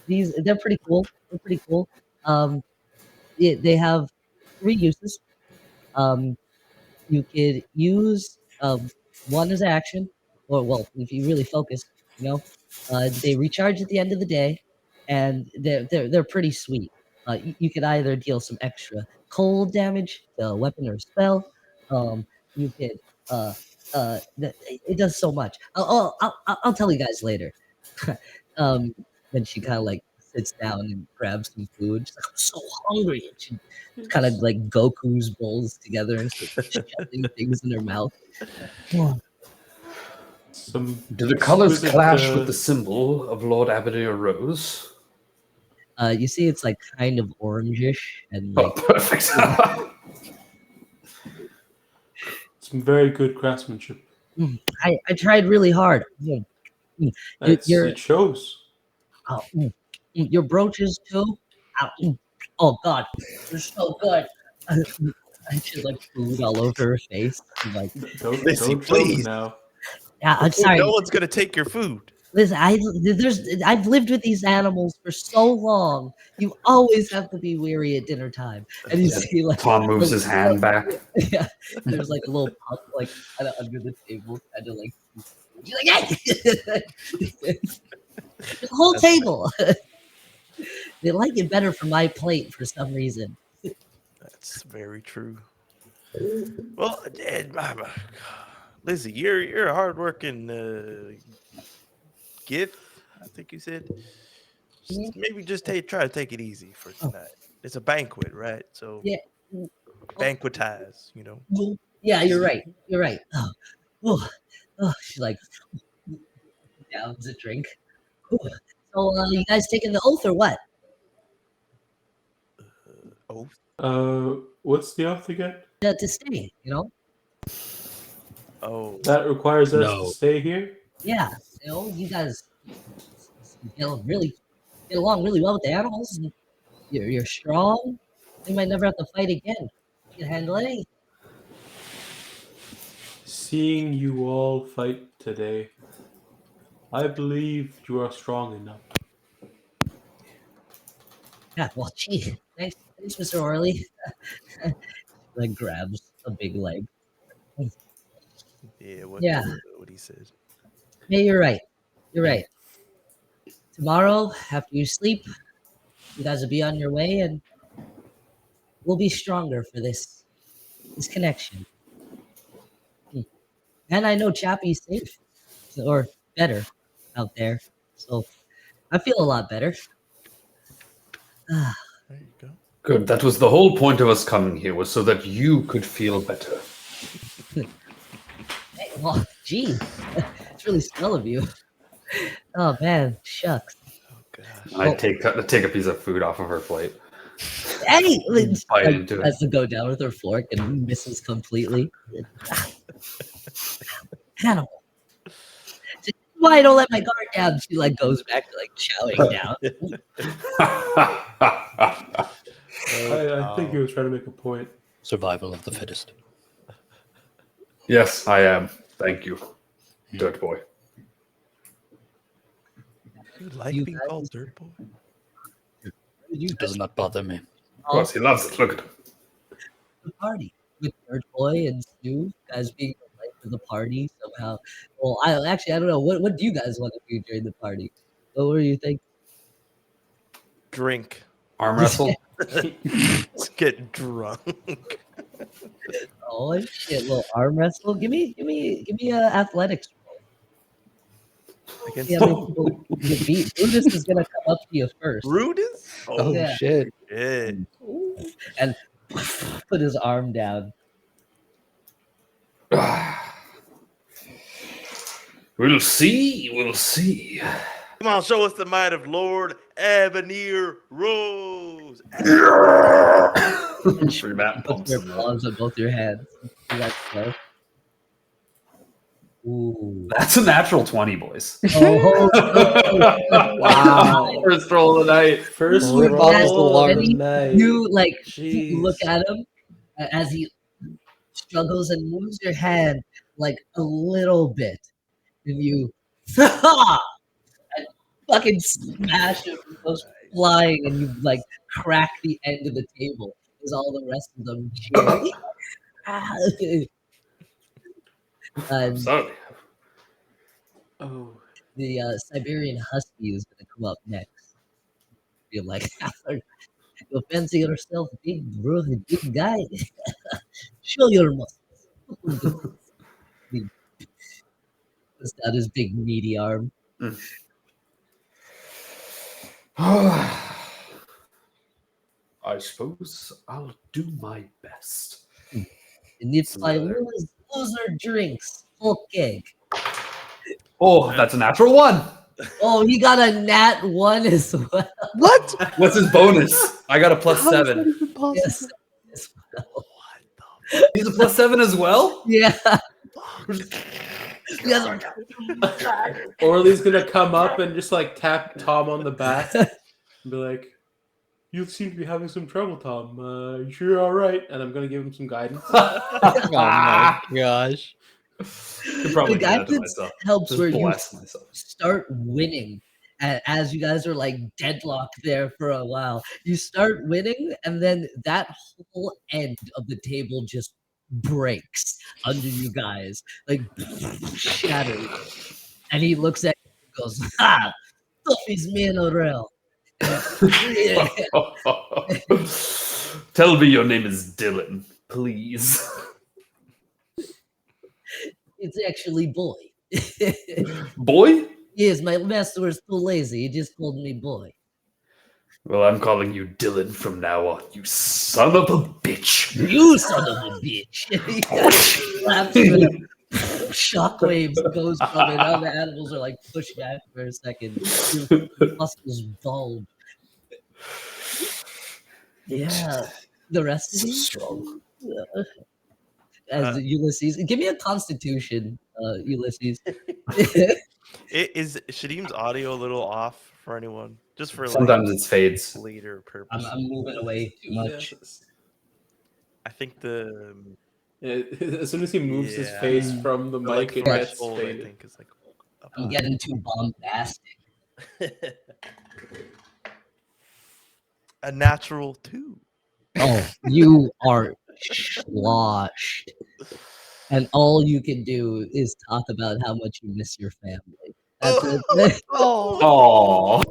They're pretty cool. They're pretty cool. They have 3 uses. You could use one as action, or well, if you really focus, they recharge at the end of the day, and they're pretty sweet. You could either deal some extra cold damage to a weapon or spell. You could it does so much. I'll tell you guys later. Then she kind of like sits down and grabs some food. She's like, I'm so hungry, and she kind of like Goku's bowls together and starts shoving things in her mouth. Some Do the colors exquisite, clash with the symbol of Lord Abadir Rose? You see, it's like kind of orangish and Oh, like perfect. some very good craftsmanship. I tried really hard. It shows. Your brooches too. Oh God, they're so good. I should like food all over her face. And, like, Don't Lizzie, joke please. now. yeah, I'm sorry. No one's gonna take your food. Listen, I've lived with these animals for so long. You always have to be weary at dinner time, and you see like Tom moves his hand back. yeah, there's like a little pup like kind of under the table, kind of like she's like hey, the whole table. They like it better from my plate for some reason. That's very true. Well, Lizzie, you're a hardworking gift. I think you said. Maybe just try to take it easy for tonight. It's a banquet, right? So Yeah. banquetize, Yeah, you're right. You're right. She like downs a drink. So, you guys taking the oath or what? What's the oath again? To stay, Oh, That requires us No. to stay here. Yeah, you guys really get along really well with the animals. And you're strong. You might never have to fight again. You can handle anything. Seeing you all fight today, I believe you are strong enough. Yeah, well, gee, thanks, Mr. Orley. Like grabs a big leg. yeah. What he said. Yeah, you're right. You're right. Tomorrow, after you sleep, you guys will be on your way, and we'll be stronger for this connection. And I know Chappie's safe, or better, out there. So I feel a lot better. There you go. Good. That was the whole point of us coming here, was so that you could feel better. Hey, well, gee, it's really swell of you. Oh man, shucks. Oh gosh. And I take a piece of food off of her plate. Hey, Bite into it. has to go down with her fork and misses completely. Animal. This is why I don't let my guard down. She like goes back to like chowing down. I think he was trying to make a point. Survival of the fittest. Yes, I am. Thank you, Dirt Boy. You like You being guys- called Dirt Boy? It does not bother me. Of course, he loves it. Look at him. The party with Third Boy and Stu, guys being the life of the party somehow. Well, I don't know. What do you guys want to do during the party? What were you think? Drink. Arm wrestle. Let's get drunk. Oh shit, little arm wrestle. Give me a athletics roll. Against See how many people you can beat. Brutus is gonna come up to you first. Brutus? Oh, yeah. shit. shit. And put his arm down. We'll see. We'll see. Come on, show us the might of Lord Avenir Rose. Sure, Matt Put pumps your him up. palms on both your hands. You guys go. Ooh. That's a natural 20, boys. Oh, Wow. First roll of the night. First Rip off his little roll of arm. the night. you like Jeez. you look at him as he struggles and moves your hand like a little bit, and you and fucking smash him. He goes flying, and you like crack the end of the table. As all the rest of them cheer. And Sorry. Oh. The Siberian Husky is gonna come up next. You're like, you fancy yourself big brother, big guy? Show your muscles. He puts out his big meaty arm. I suppose I'll do my best. And if This is I a- lose, loser drinks. Full cake. Oh, that's a natural one. Oh, he got a nat 1 as well. What? What's his bonus? I got a plus How is that 7. even possible? Yes. as well. He's a plus 7 as well? Yeah. You guys are Orly's gonna come up and just like tap Tom on the back and be like, "You seem to be having some trouble, Tom. You sure you're all right?" And I'm gonna give him some guidance. Oh my gosh. Could probably The do that to guidance myself. helps Just where you bless myself. start winning as you guys are like deadlocked there for a while. You start winning, and then that whole end of the table just breaks under you guys, like shatters. And he looks at you and goes, "Ha! Tuffy's man Aurel." Tell me your name is Dylan, please. It's actually boy. Boy? Yes, my master was too lazy. He just called me boy. Well, I'm calling you Dylan from now on, you son of a bitch. You son of a bitch. He kind of slaps him and shockwaves goes from it. All the animals are like pushed back for a second. Your muscles bulge. Yeah. The rest of So you? strong. As Ulysses. Give me a constitution, Ulysses. Is Shadeem's audio a little off for anyone? Just for Sometimes it fades. later purpose. I'm moving away too much. Yes. I think the Yeah, as soon as he moves his Yeah. face from the or, like, mic, it gets threshold, I faded. think is like up I'm high. getting too bombastic. A natural 2. Oh, you are sloshed. And all you can do is talk about how much you miss your family. That's it. Aww.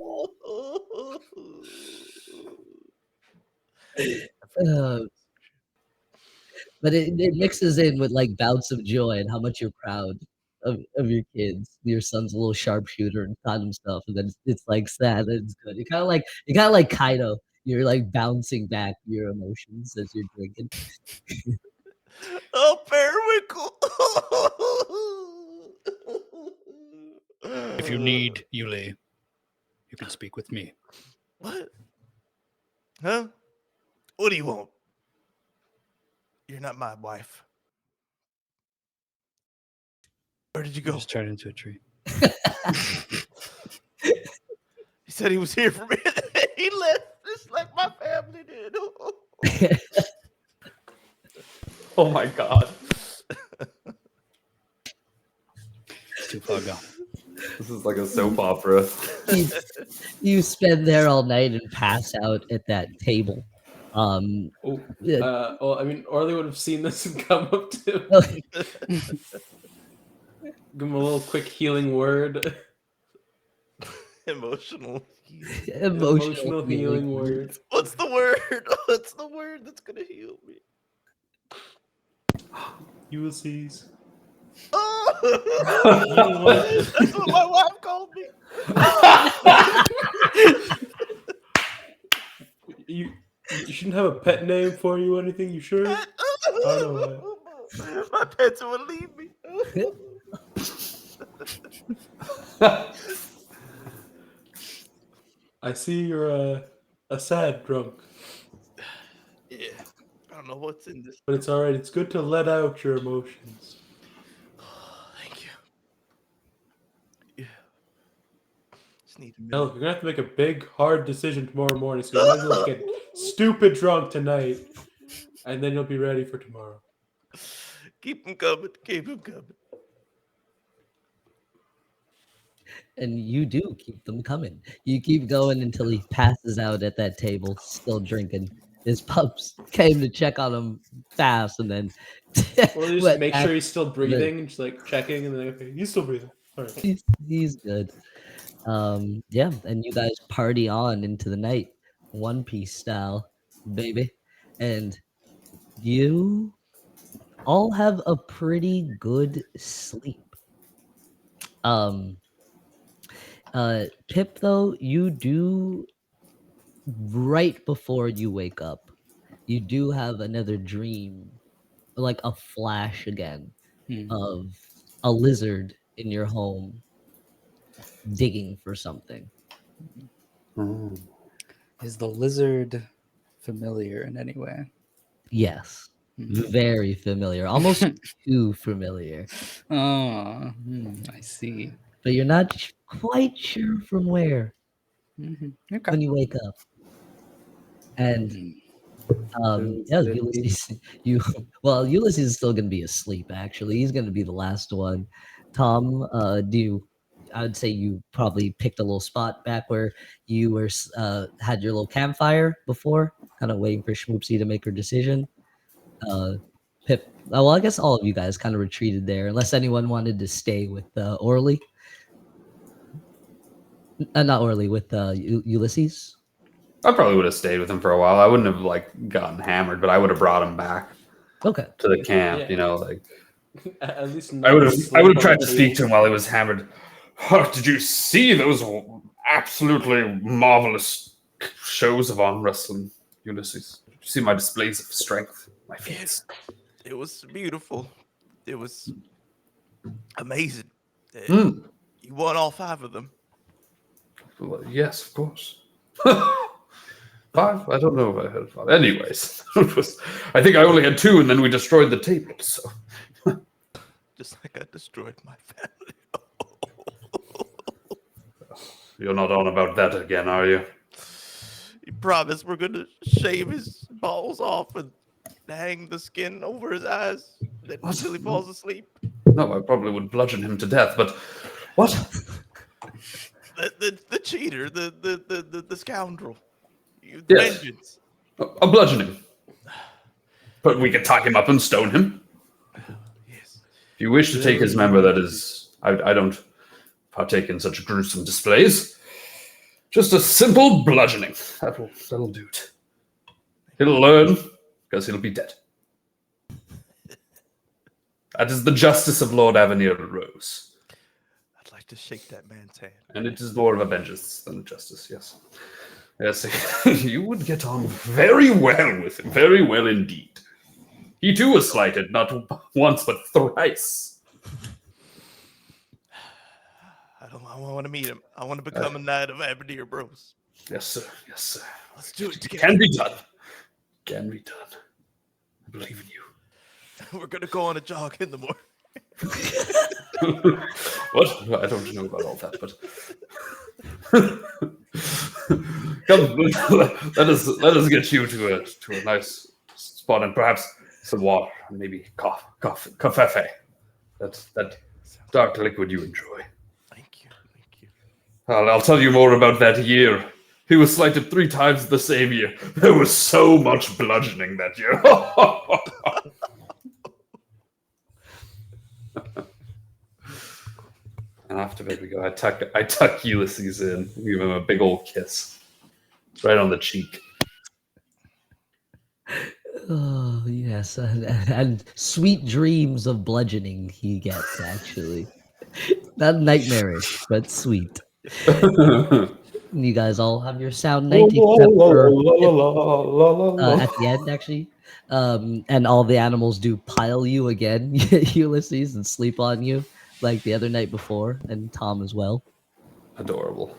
But it mixes in with like bouts of joy and how much you're proud of your kids. Your son's a little sharpshooter and taught him stuff, and then it's like sad and it's good. You kind of like Kaido. You're like bouncing back your emotions as you're drinking. Oh, Periwinkle! If you need Yule, you can speak with me. What? Huh? What do you want? You're not my wife. Where did you He go? just turned into a tree. He said he was here for me. He left just like my family did. Oh my god. It's too far gone. This is like a soap opera. You spend there all night and pass out at that table. Oh, Yeah. well, I mean, Orly would have seen this and come up to him, give him a little quick healing word. Emotional. Emotional healing word. What's the word? What's the word that's gonna heal me? Ulysses. Oh! That's what my wife called me. You shouldn't have a pet name for you or anything, you sure? know My pets will leave me. I see you're a sad drunk, Yeah. I don't know what's in this. but it's alright. It's good to let out your emotions. Thank you. Yeah. Just need to Hell, you're gonna have to make a big, hard decision tomorrow morning, so you might as well just get stupid drunk tonight, and then you'll be ready for tomorrow. keep them coming. Keep them coming. And you do keep them coming. You keep going until he passes out at that table, still drinking. His pups came to check on him fast, and then Or just went make back. sure he's still breathing, and just like checking, and then okay, he's still breathing. Alright. He's good. Yeah, and you guys party on into the night, One Piece style, baby. And you all have a pretty good sleep. Um, Pip, though, you do right before you wake up, you do have another dream, like a flash again Hmm. of a lizard in your home digging for something. Oh. Is the lizard familiar in any way? Yes, Hmm. very familiar, almost too familiar. Oh, I see. But you're not quite sure from where Okay. when you wake up. And yeah, Ulysses, Ulysses is still gonna be asleep. Actually, he's gonna be the last one. Tom, I would say you probably picked a little spot back where you were had your little campfire before, kind of waiting for Schmoopsy to make her decision. Pip, well, I guess all of you guys kind of retreated there, unless anyone wanted to stay with Orly. Not Orly, with Ulysses. I probably would have stayed with him for a while. I wouldn't have like gotten hammered, but I would have brought him back Okay. to the camp. Yeah. You know, like At least I would have sleep on tried the to speak to table. him while he was hammered. Oh, did you see those absolutely marvelous shows of arm wrestling, Ulysses? Did you see my displays of strength, my feats? It was beautiful. It was amazing. Hmm. You won all 5 of them. Well, yes, of course. 5? I don't know if I had 5. Anyways, I think I only had 2, and then we destroyed the table. So Just like I destroyed my family. you're not on about that again, are you? You promised we're gonna shave his balls off and hang the skin over his eyes until he falls asleep. No, I probably would bludgeon him to death. But what? The cheater, the scoundrel. Yes. Vengeance. A bludgeoning. But we could tie him up and stone him. Yes. If you wish to take his member, that is, I don't partake in such gruesome displays. Just a simple bludgeoning. That'll do it. He'll learn, because he'll be dead. That is the justice of Lord Avenir Rose. I'd like to shake that man's hand. And it is more of a vengeance than a justice, yes. Yes, you would get on very well with him, very well indeed. He too was slighted, not once but thrice. I want to meet him. I want to become a knight of Avenir Bros. Yes, sir. Yes, sir. Let's do it together. Can be done. Can be done. I believe in you. We're gonna go on a jog in the morning. What? I don't know about all that, but come, let us get you to a nice spot and perhaps some water, and maybe coffee. That dark liquid you enjoy. Thank you. I'll tell you more about that year. He was slighted 3 times the same year. There was so much bludgeoning that year. And after bed we go. I tuck Ulysses in, give him a big old kiss, right on the cheek. Oh yes, and sweet dreams of bludgeoning he gets actually. Not nightmarish, but sweet. You guys all have your sound night except for at the end actually. And all the animals do pile you again, Ulysses, and sleep on you like the other night before, and Tom as well. Adorable.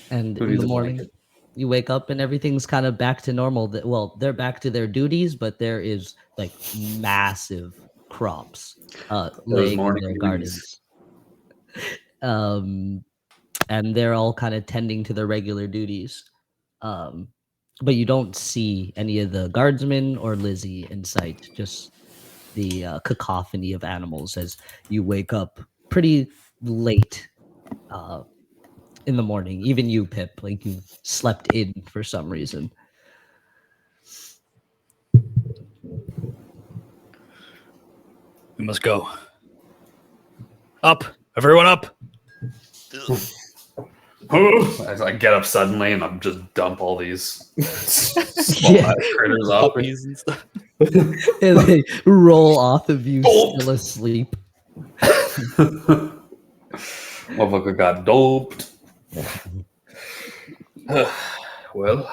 And Who in needs the a morning, blanket? you wake up and everything's kind of back to normal. Well, they're back to their duties, but there is like massive crops laying in morning their duties. gardens. And they're all kind of tending to their regular duties. But you don't see any of the guardsmen or Lizzie in sight, just the cacophony of animals as you wake up pretty late in the morning. Even you, Pip, like you slept in for some reason. We must go. Up. Everyone up! As I get up suddenly and I'm just dump all these small ass critters off me. Puppies and stuff. And they roll off of you still asleep. Motherfucker got doped. Well,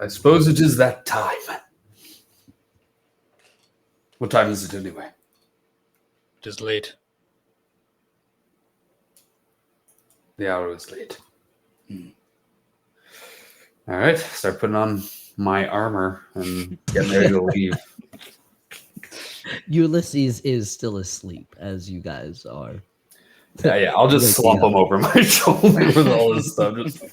I suppose it is that time. What time is it anyway? Just late. The hour is late. All right, start putting on my armor and getting ready to leave. Ulysses is still asleep, as you guys are. Yeah, I'll just slump him over my shoulder with all this stuff. Just...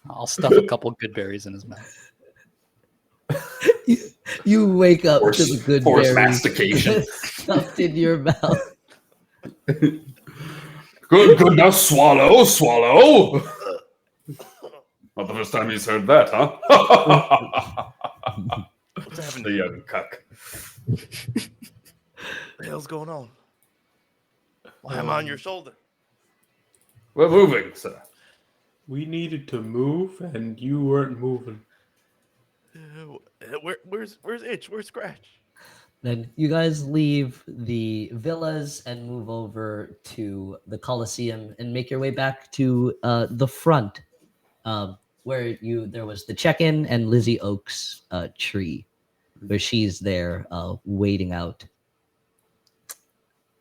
I'll stuff a couple good berries in his mouth. You wake up to the good forced berries mastication. stuffed in your mouth. Good. Now swallow. Not the first time he's heard that, huh? What's happening? The young cuck. What the hell's going on? Why am I on your shoulder? We're moving, sir. We needed to move, and you weren't moving. Where's Itch? Where's Scratch? Then you guys leave the villas and move over to the Coliseum and make your way back to the front, where there was the check-in and Lizzie Oak's tree, where she's there waiting out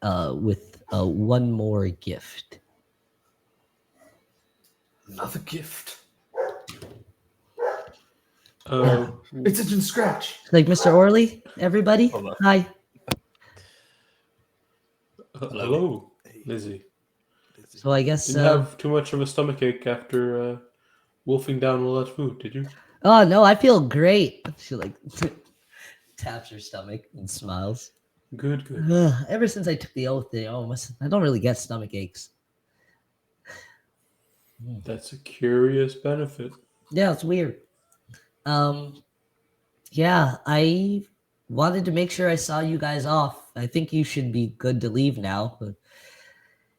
with one more gift. Another gift. Oh, It's Itch and Scratch. Like Mr. Orley, everybody, Hold on. hi. hello, Lizzie. So I guess. Didn't have too much of a stomachache after wolfing down all that food, did you? Oh no, I feel great. She like taps her stomach and smiles. Good. Ever since I took the oath, I don't really get stomach aches. That's a curious benefit. Yeah, it's weird. Yeah, I wanted to make sure I saw you guys off. I think you should be good to leave now. But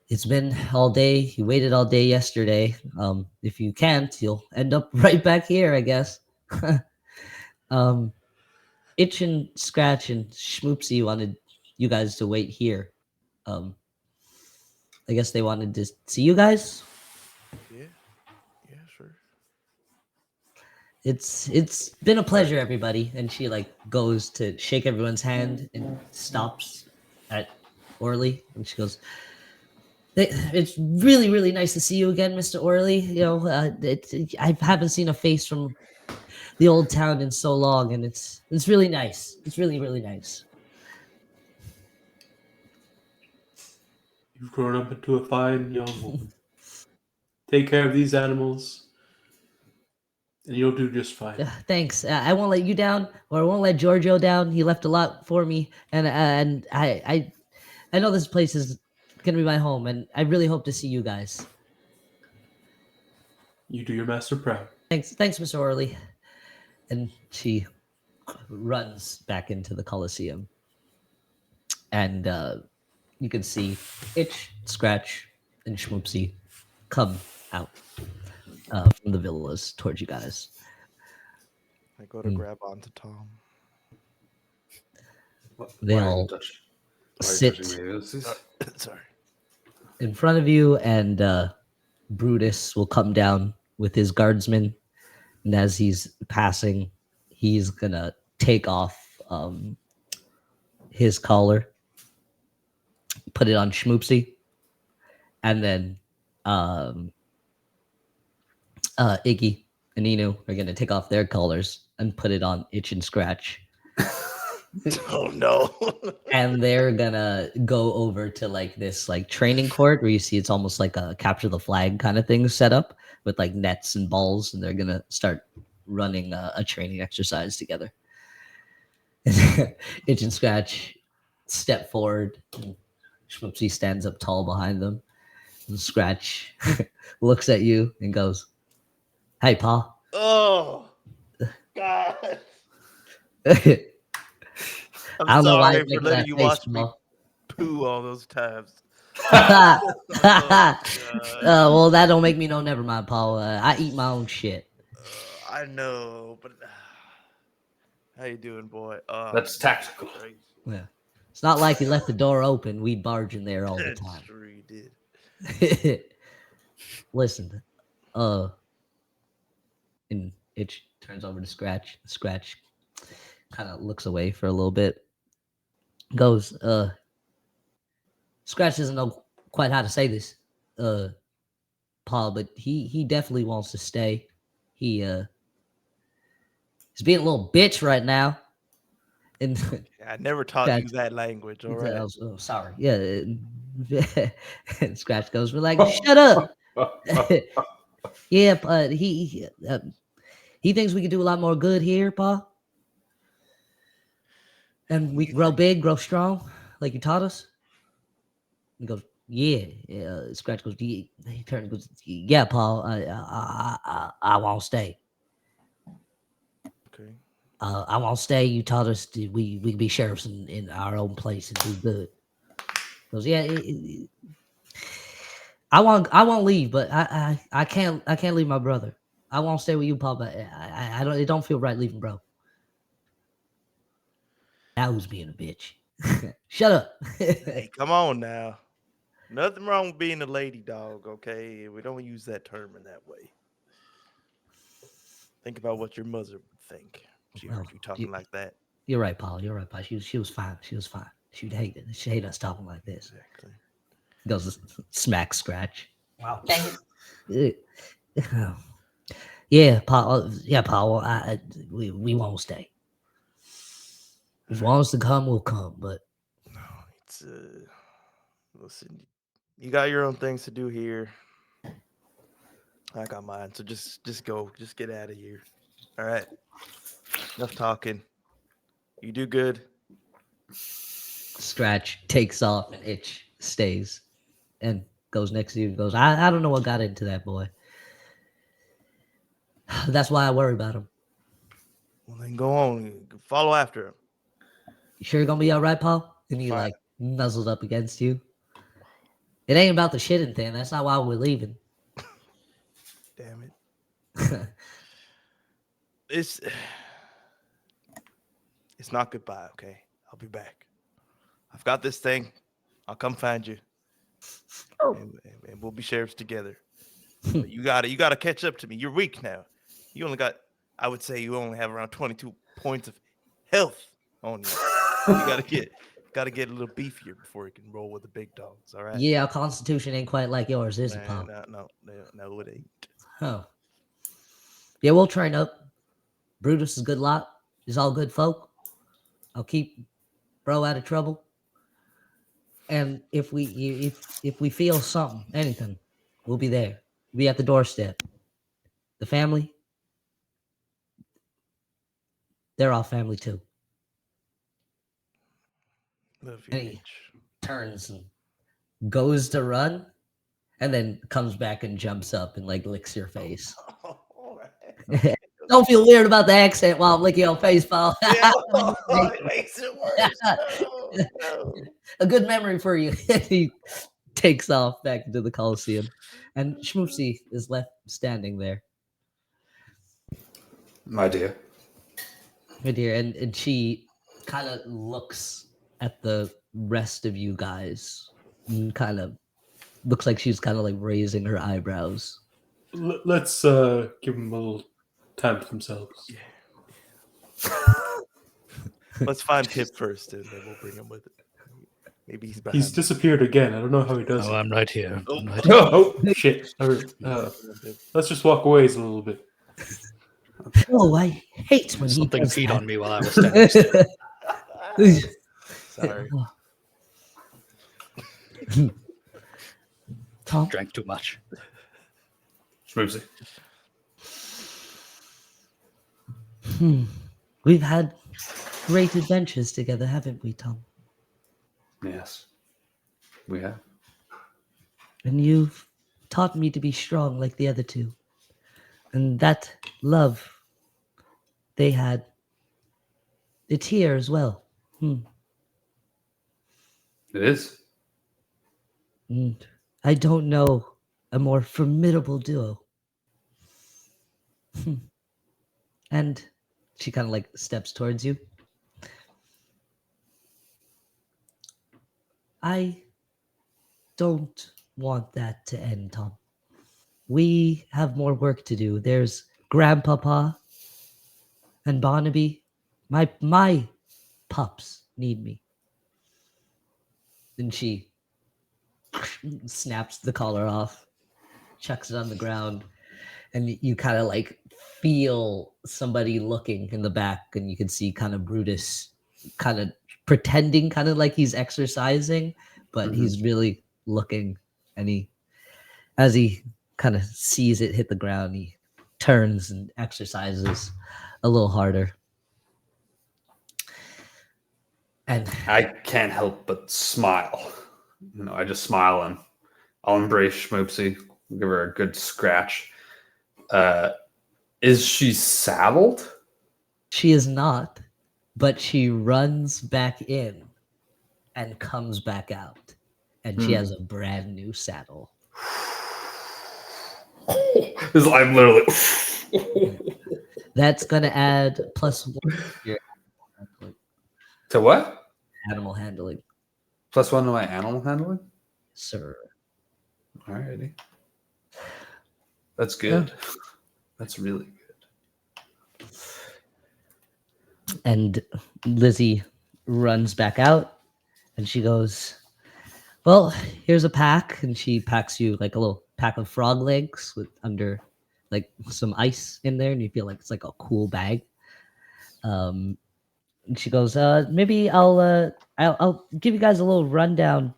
it's been all day. You waited all day yesterday. If you can't, you'll end up right back here, I guess. Itch and Scratch and Schmoopsy wanted you guys to wait here. I guess they wanted to see you guys. Yeah, sure. It's been a pleasure, everybody. And she like goes to shake everyone's hand and stops at Orly, and she goes, "It's really, really nice to see you again, Mr. Orley. You know, I haven't seen a face from the old town in so long, and it's really nice. It's really, really nice." You've grown up into a fine young woman. Take care of these animals, and you'll do just fine. Thanks. I won't let you down, or I won't let Giorgio down. He left a lot for me, and I know this place is gonna be my home, and I really hope to see you guys. You do your master proud. Thanks, Mr. Orley. And she runs back into the Coliseum, and you can see Itch, Scratch, and Schmoopsy come out from the villas towards you guys. I go to grab onto Tom. They Why are you all touching sit me? Sorry. in front of you, and Brutus will come down with his guardsmen, and as he's passing, he's gonna take off his collar, put it on Schmoopsy, and then Iggy and Inu are gonna take off their collars and put it on Itch and Scratch. Oh no. And they're gonna go over to like this like training court where you see it's almost like a capture the flag kind of thing set up with like nets and balls, and they're gonna start running a training exercise together. Itch and Scratch step forward, and Schmoopsy stands up tall behind them, and Scratch looks at you and goes, "Hey, Pa." Oh God. I don't know why sorry you're for making letting that you face, watch me Pa. poo all those times. Well, that don't make me no. Never mind, Paul. I eat my own shit. I know, but how you doing, boy? That's tactical. Yeah, it's not like you left the door open. We'd barge in there all the That's time. true, you did. Listen, and it turns over to Scratch. Scratch kind of looks away for a little bit. Goes, Scratch doesn't know quite how to say this, Paul, but he definitely wants to stay. He's being a little bitch right now. And I never taught you that language, all right? oh, sorry. Yeah. And Scratch goes, we're like, shut up. Yeah, but he thinks we can do a lot more good here, Pa. And we can grow big, grow strong, like you taught us. He goes, yeah. Scratch goes, he turns and goes, yeah, Paul. I won't stay. Okay. I won't stay. You taught us we can be sheriffs in our own place and do good. He goes, yeah. I won't leave, but I can't leave my brother. I won't stay with you, Paul. But I don't. It don't feel right leaving, bro. Now who's being a bitch? Shut up. Hey, come on now. Nothing wrong with being a lady dog, okay? We don't use that term in that way. Think about what your mother would think. She heard you talking like that. You're right, Paul. You're right, Paul. She was fine. She was fine. She'd hate it. She'd hate us talking like this. Exactly. Goes smack Scratch. Wow. Dang it. Yeah, Paul. Yeah, Paul. We won't stay. If you want us to come, we'll come. But No, it's listen, you got your own things to do here. I got mine, so just go. Just get out of here. All right. Enough talking. You do good. Scratch takes off and Itch stays and goes next to you and goes, I don't know what got into that boy. That's why I worry about him. Well, then go on. Follow after him. You sure you're gonna be all right, Paul? And he Fine. like nuzzled up against you. It ain't about the shitting thing. That's not why we're leaving. Damn it. It's not goodbye, okay? I'll be back. I've got this thing. I'll come find you. And we'll be sheriffs together. But you gotta catch up to me. You're weak now. You only got, I would say you only have around 22 points of health on you. You gotta get a little beefier before you can roll with the big dogs, all right? Yeah, our constitution ain't quite like yours, is it, Paul? No, it ain't. Oh. Yeah, we'll train up. Brutus is a good lot. He's all good folk. I'll keep bro out of trouble. And if we feel something, anything, we'll be there. We'll be at the doorstep. The family, they're all family too. Love you, Hey. Mitch. Turns and goes to run, and then comes back and jumps up and like licks your face. All right. Don't feel weird about the accent while I'm licking your face, Paul. It makes it worse. No. A good memory for you. He takes off back into the Coliseum, and Schmoopsy is left standing there. My dear. My dear, and she kind of looks at the rest of you guys and kind of looks like she's kind of like raising her eyebrows. Let's give them a little time to themselves. Let's find Pip first, and then we'll bring him with it. Maybe he's behind. He's disappeared again. I don't know how he does Oh, it. I'm right here. Oh. I'm right here. Oh, shit. Let's just walk away a little bit. Oh, I hate when Something he does peed that. on me while I was standing still. Sorry. Tom, Drank too much. Schmoopsy. we've had great adventures together, haven't we, Tom? Yes. We have. And you've taught me to be strong like the other two. And that love they had, it's here as well. It is. I don't know a more formidable duo. And she kind of like steps towards you. I don't want that to end, Tom. We have more work to do. There's Grandpapa and Barnaby. My pups need me. And she snaps the collar off, chucks it on the ground, and you kind of like feel somebody looking in the back, and you can see kind of Brutus kind of pretending kind of like he's exercising, but he's really looking. And as he kind of sees it hit the ground, he turns and exercises a little harder. And I can't help but smile. I just smile and I'll embrace Schmoopsy. Give her a good scratch. Is she saddled? she is not, but she runs back in and comes back out, and she has a brand new saddle. I'm literally. That's gonna add +1 to your To what? animal handling, +1 to my animal handling? sir. Alrighty. That's good. That's really good. And Lizzie runs back out, and she goes, "Well, here's a pack," and she packs you like a little pack of frog legs with under like some ice in there, and you feel like it's like a cool bag. And she goes, "Maybe I'll give you guys a little rundown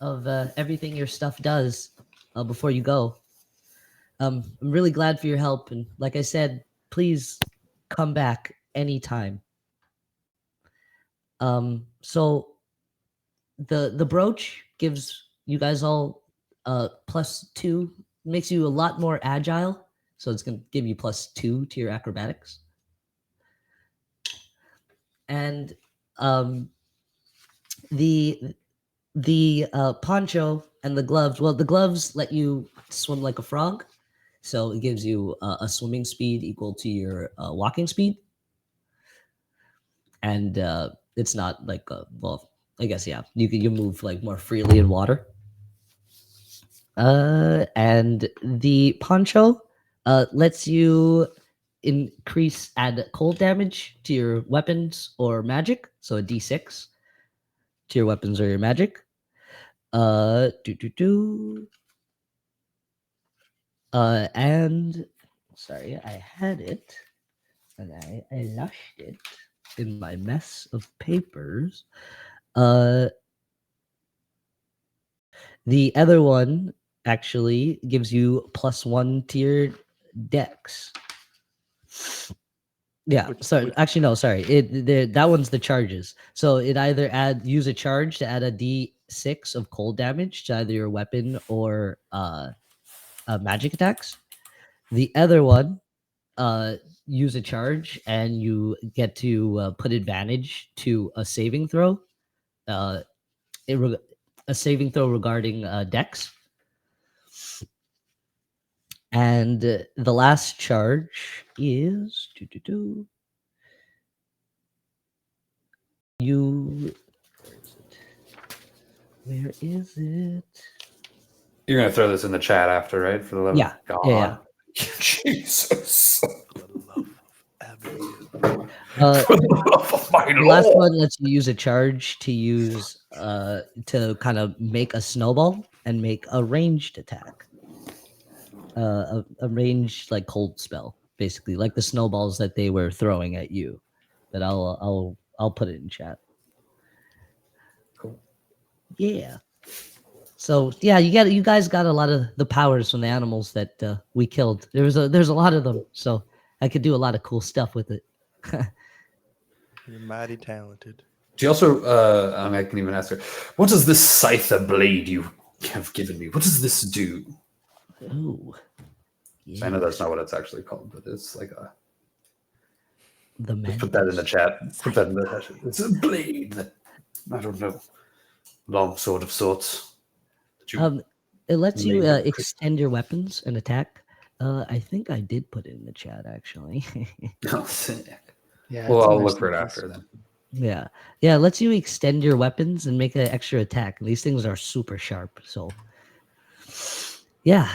of everything your stuff does before you go. I'm really glad for your help, and like I said, please come back anytime." So the brooch gives you guys all +2, makes you a lot more agile. So it's gonna give you +2 to your acrobatics. And the poncho and the gloves. Well, the gloves let you swim like a frog, so it gives you a swimming speed equal to your walking speed. And it's not like well, I guess yeah, you move like more freely in water. And the poncho lets you add cold damage to your weapons or magic, so a d6 to your weapons or your magic. And sorry, I had it and I lost it in my mess of papers. The other one actually gives you +1 to your dex. Yeah, actually no, sorry. That one's the charges. So it either use a charge to add a d6 of cold damage to either your weapon or magic attacks. The other one, use a charge and you get to put advantage to a saving throw. A saving throw regarding dex. And the last charge is where is it? You're gonna throw this in the chat after, right? For the love Yeah. of God. Yeah. Jesus. For the love of Abigail. For the love of my The last Lord. one lets you use a charge to use to kind of make a snowball and make a ranged attack. A ranged like cold spell, basically, like the snowballs that they were throwing at you. But I'll put it in chat. Cool. Yeah. So yeah, you guys got a lot of the powers from the animals that we killed. There's a lot of them, so I could do a lot of cool stuff with it. You're mighty talented. She also, I can even ask her, what does this scythe blade you have given me? What does this do? Ooh. So I know that's not what it's actually called, but it's like a. The Just put that in the mantis. chat. Put that in the chat. It's a blade that I don't know. longsword of sorts. That you It lets you made with extend your weapons and attack. I think I did put it in the chat actually. Oh, sick. Yeah. Well, it's in I'll there look for it someplace. after then. Yeah. Yeah, it lets you extend your weapons and make an extra attack. These things are super sharp. So, yeah,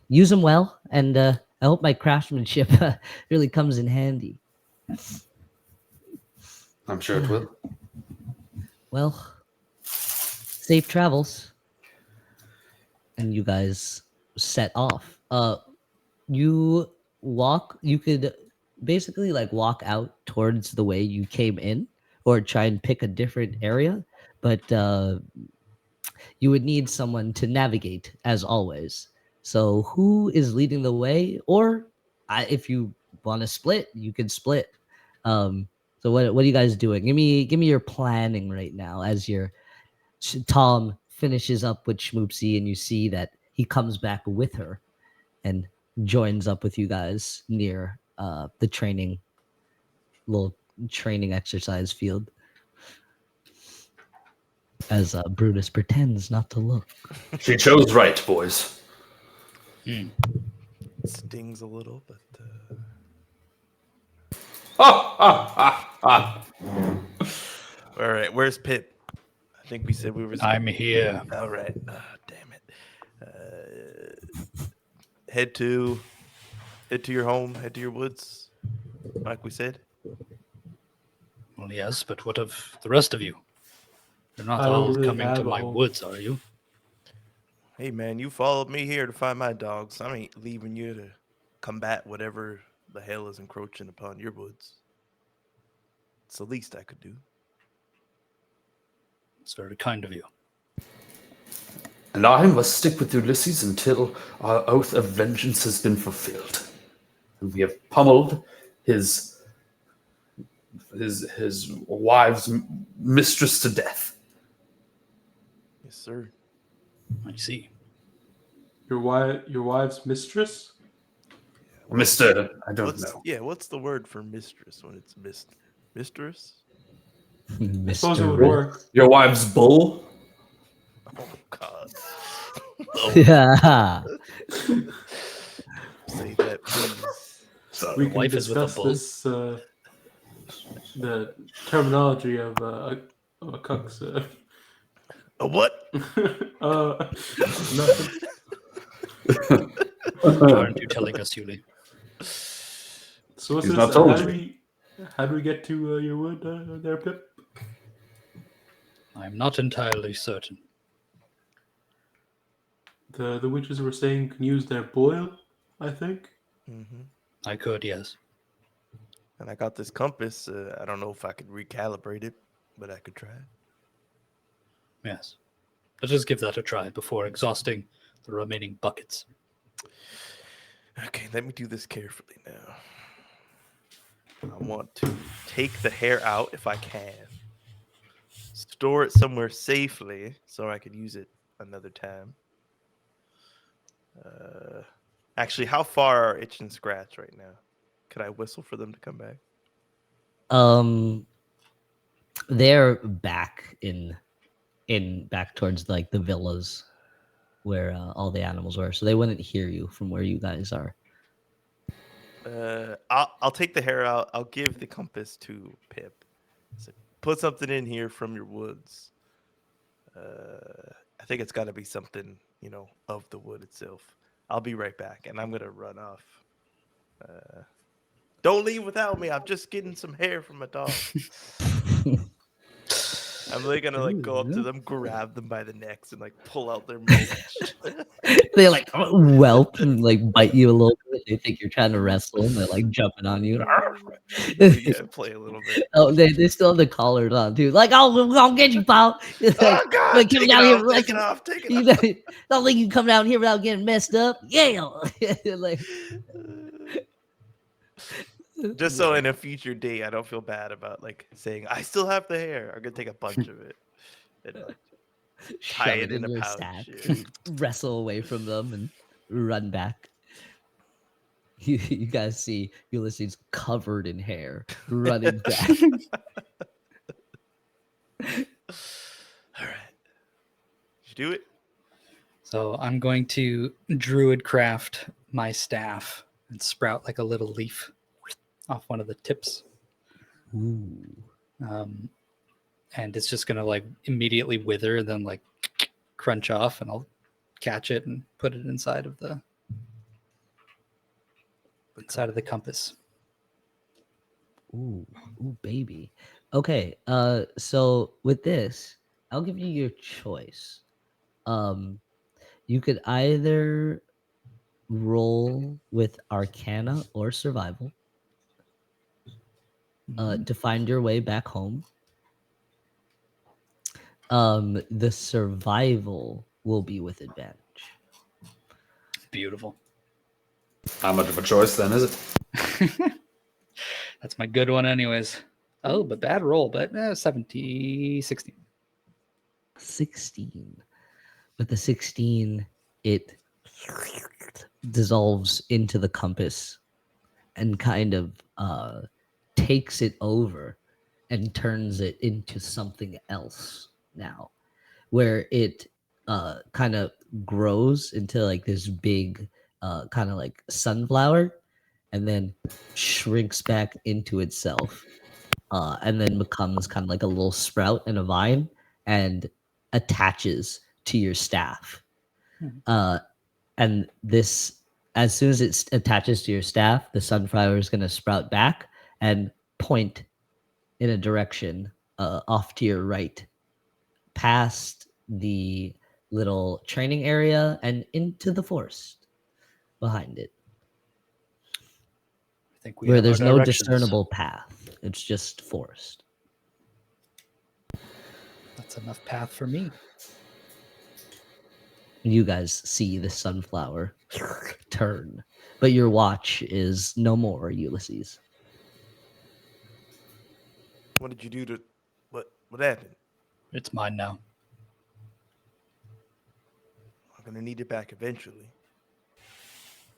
use them well. And I hope my craftsmanship really comes in handy. I'm sure it will. Well, safe travels. And you guys set off. You could basically like walk out towards the way you came in or try and pick a different area, but you would need someone to navigate as always. So who is leading the way? Or if you want to split, you can split. So what are you guys doing? Give me your planning right now as Tom finishes up with Schmoopsy and you see that he comes back with her and joins up with you guys near the little training exercise field as Brutus pretends not to look. She chose right, boys. Stings a little, but Ha ha ha all right. Where's Pip? I think we said we were. I'm here. All right. Damn it. Head to your home. Head to your woods, like we said. Well, yes, but what of the rest of you? You're not I don't all really coming to have a my home. woods, are you? Hey man, you followed me here to find my dogs. I ain't leaving you to combat whatever the hell is encroaching upon your woods. It's the least I could do. It's very kind of you. And I must stick with Ulysses until our oath of vengeance has been fulfilled. And we have pummeled his wife's mistress to death. Yes, sir. I see. Your wife's mistress? Mister, I don't know. Yeah, what's the word for mistress when it's mistress? I suppose it would Mr. work. Your wife's bull? Oh God. Yeah. Say that, please. So, We can wife is with a discuss bull? this, the terminology of a cuck's. A what? Nothing. What aren't you telling us, Yuli? So what's He's this? not told How do we get to your wood there, Pip? I'm not entirely certain. The witches were saying you can use their boil, I think. Mm-hmm. I could, yes. And I got this compass. I don't know if I could recalibrate it, but I could try. Yes. Let us give that a try before exhausting the remaining buckets. Okay, let me do this carefully now. I want to take the hair out if I can. Store it somewhere safely so I could use it another time. Actually, how far are Itch and Scratch right now? Could I whistle for them to come back? They're back in back towards like the villas where all the animals were, so they wouldn't hear you from where you guys are. I'll take the hair out. I'll give the compass to Pip. So put something in here from your woods. I think it's got to be something, of the wood itself. I'll be right back, and I'm gonna run off. Don't leave without me. I'm just getting some hair from a dog. I'm really gonna go up to them, grab them by the necks, and pull out their mulch. They like whelp and bite you a little bit. They think you're trying to wrestle and they're jumping on you. Yeah, play a little bit. Oh, they still have the collars on too. I'll get you, pal. Oh God! Come Take down it here, off! Take it off! Take You it know, off! don't think you come down here without getting messed up. Yeah. Just so in a future day, I don't feel bad about saying I still have the hair. I'm gonna take a bunch of it and tie Shove it in a your pouch. sack, Yeah. wrestle away from them, and run back. You guys see Ulysses covered in hair, running back. All right. you do it? So I'm going to druid craft my staff and sprout like a little leaf off one of the tips. Ooh. And it's just gonna like immediately wither and then like crunch off, and I'll catch it and put it inside of the compass. Ooh, ooh, baby. Okay, so with this, I'll give you your choice. You could either roll with Arcana or Survival to find your way back home. The Survival will be with advantage. Beautiful. How much of a choice then is it? That's my good one anyways. Oh, but bad roll, but 16. 16. With the 16, it dissolves into the compass and kind of takes it over and turns it into something else now, where it kind of grows into like this big kind of like sunflower and then shrinks back into itself and then becomes kind of like a little sprout and a vine and attaches to your staff. And this, as soon as it attaches to your staff, the sunflower is going to sprout back and point in a direction off to your right, past the little training area and into the forest behind it, I think we where have our there's no directions. discernible path. It's just forest. That's enough path for me. You guys see the sunflower turn, but your watch is no more, Ulysses. What did you do to what happened? It's mine now. I'm gonna need it back eventually.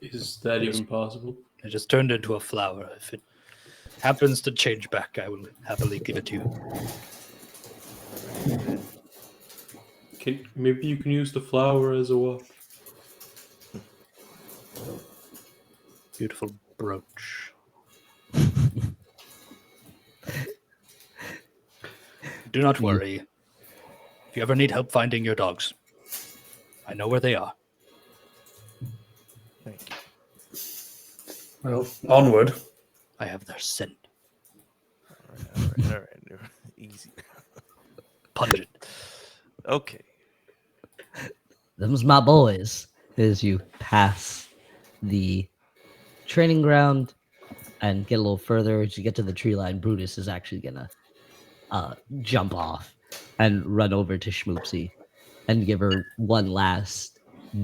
Is that even possible? It just turned into a flower. If it happens to change back, I will happily give it to you. Maybe you can use the flower as a watch. Beautiful brooch. Do not worry. If you ever need help finding your dogs, I know where they are. Thank you. Well, onward. I have their scent. All right. Easy. Pungent. Okay. Them's my boys. As you pass the training ground and get a little further, as you get to the tree line, Brutus is actually gonna jump off and run over to Schmoopsy and give her one last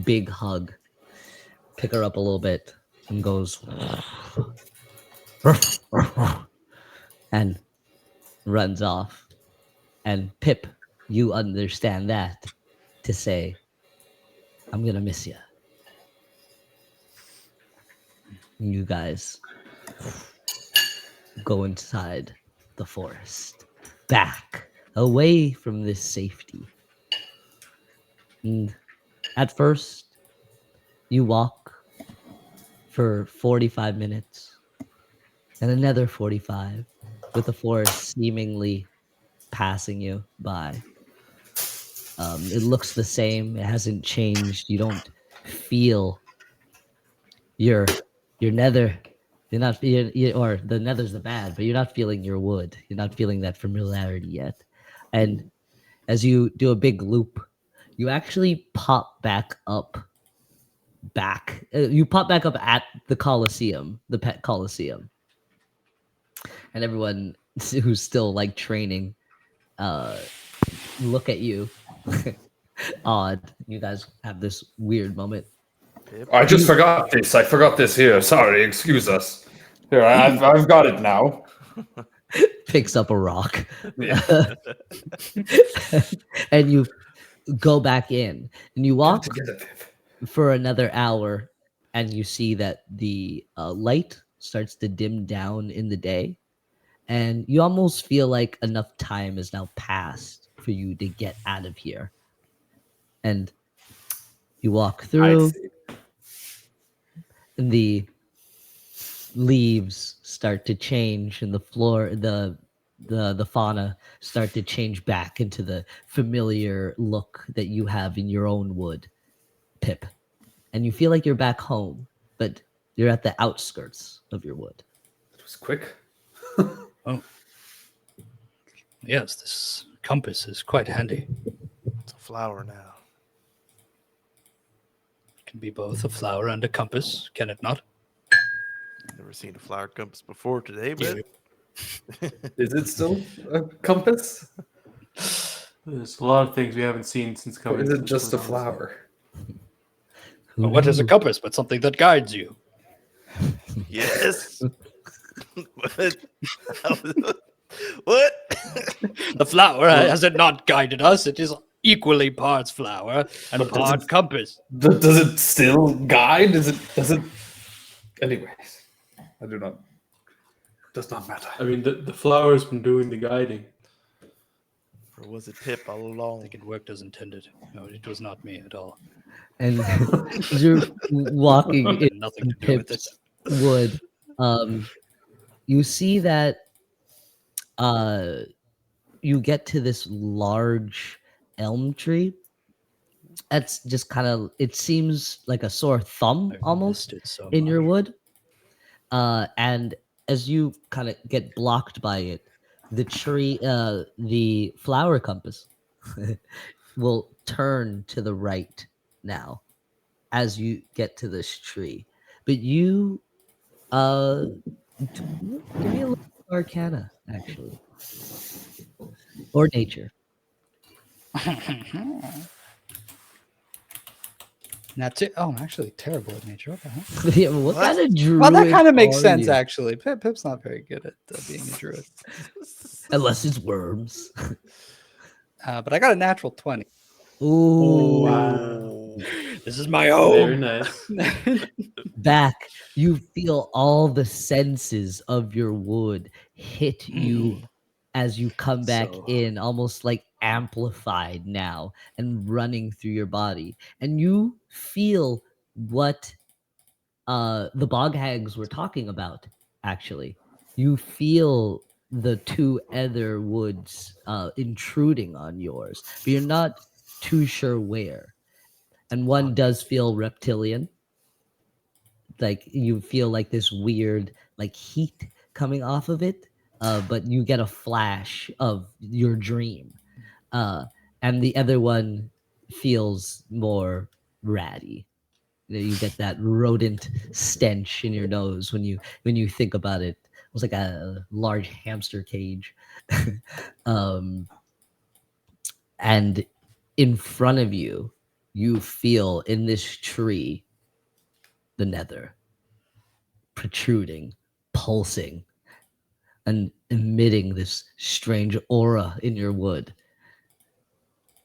big hug, pick her up a little bit, and goes and runs off. And Pip, you understand that to say, I'm gonna miss you. You guys go inside the forest, back away from this safety. And at first, you walk for 45 minutes and another 45 with the forest seemingly passing you by. It looks the same. It hasn't changed. You don't feel your nether. You're not, or the nether's the bad, but you're not feeling your wood. You're not feeling that familiarity yet. And as you do a big loop, you actually pop back up. You pop back up at the Colosseum, the pet Colosseum, and everyone who's still like training, look at you. Odd. You guys have this weird moment. I just forgot this. I forgot this here. Sorry, excuse us. Here, I've got it now. Picks up a rock. Yeah. And you go back in and you walk Together, Pip. for another hour and you see that the light starts to dim down in the day and you almost feel like enough time has now passed for you to get out of here. And you walk I through, see. and the leaves start to change, and the floor, the fauna start to change back into the familiar look that you have in your own wood, Pip. And you feel like you're back home, but you're at the outskirts of your wood. It was quick. Oh. Yes, this compass is quite handy. It's a flower now. It can be both a flower and a compass, can it not? Never seen a flower compass before today, but Is it still a compass? There's a lot of things we haven't seen since Or coming. is to it this just a wood, honestly. flower? Who Well, what is a knows? compass but something that guides you? yes. what? What? The flower, has it not guided us? It is equally parts flower and But does part it- compass. Does it still guide? Does it? Anyways, I do not. Does not matter. I mean, the flower's been doing the guiding. Or was it Pip all I along? think it worked as intended. No, it was not me at all. And as you're walking in Nothing to do with it. Pip's wood, you see that you get to this large elm tree. That's just kind of, it seems like a sore thumb I've almost missed it so in your much. wood. And as you kind of get blocked by it, the tree, the flower compass will turn to the right now as you get to this tree. But you, give me a little arcana, actually, or nature. That's it. Oh, I'm actually terrible at nature. What the hell? Yeah, what What? kind of druid? Well, that kind of makes are sense, you? actually. Pip's not very good at being a druid. Unless it's worms. But I got a natural 20. Ooh. Wow. This is my Very home. nice. Back, you feel all the senses of your wood hit you as you come back So- in, almost like amplified now and running through your body. And you feel what the bog hags were talking about, actually. You feel the two other woods intruding on yours, but you're not too sure where. And one does feel reptilian. Like you feel like this weird like heat coming off of it, but you get a flash of your dream. And the other one feels more ratty. You get that rodent stench in your nose when you think about it. It was like a large hamster cage. And in front of you, you feel in this tree the nether protruding, pulsing, and emitting this strange aura in your wood.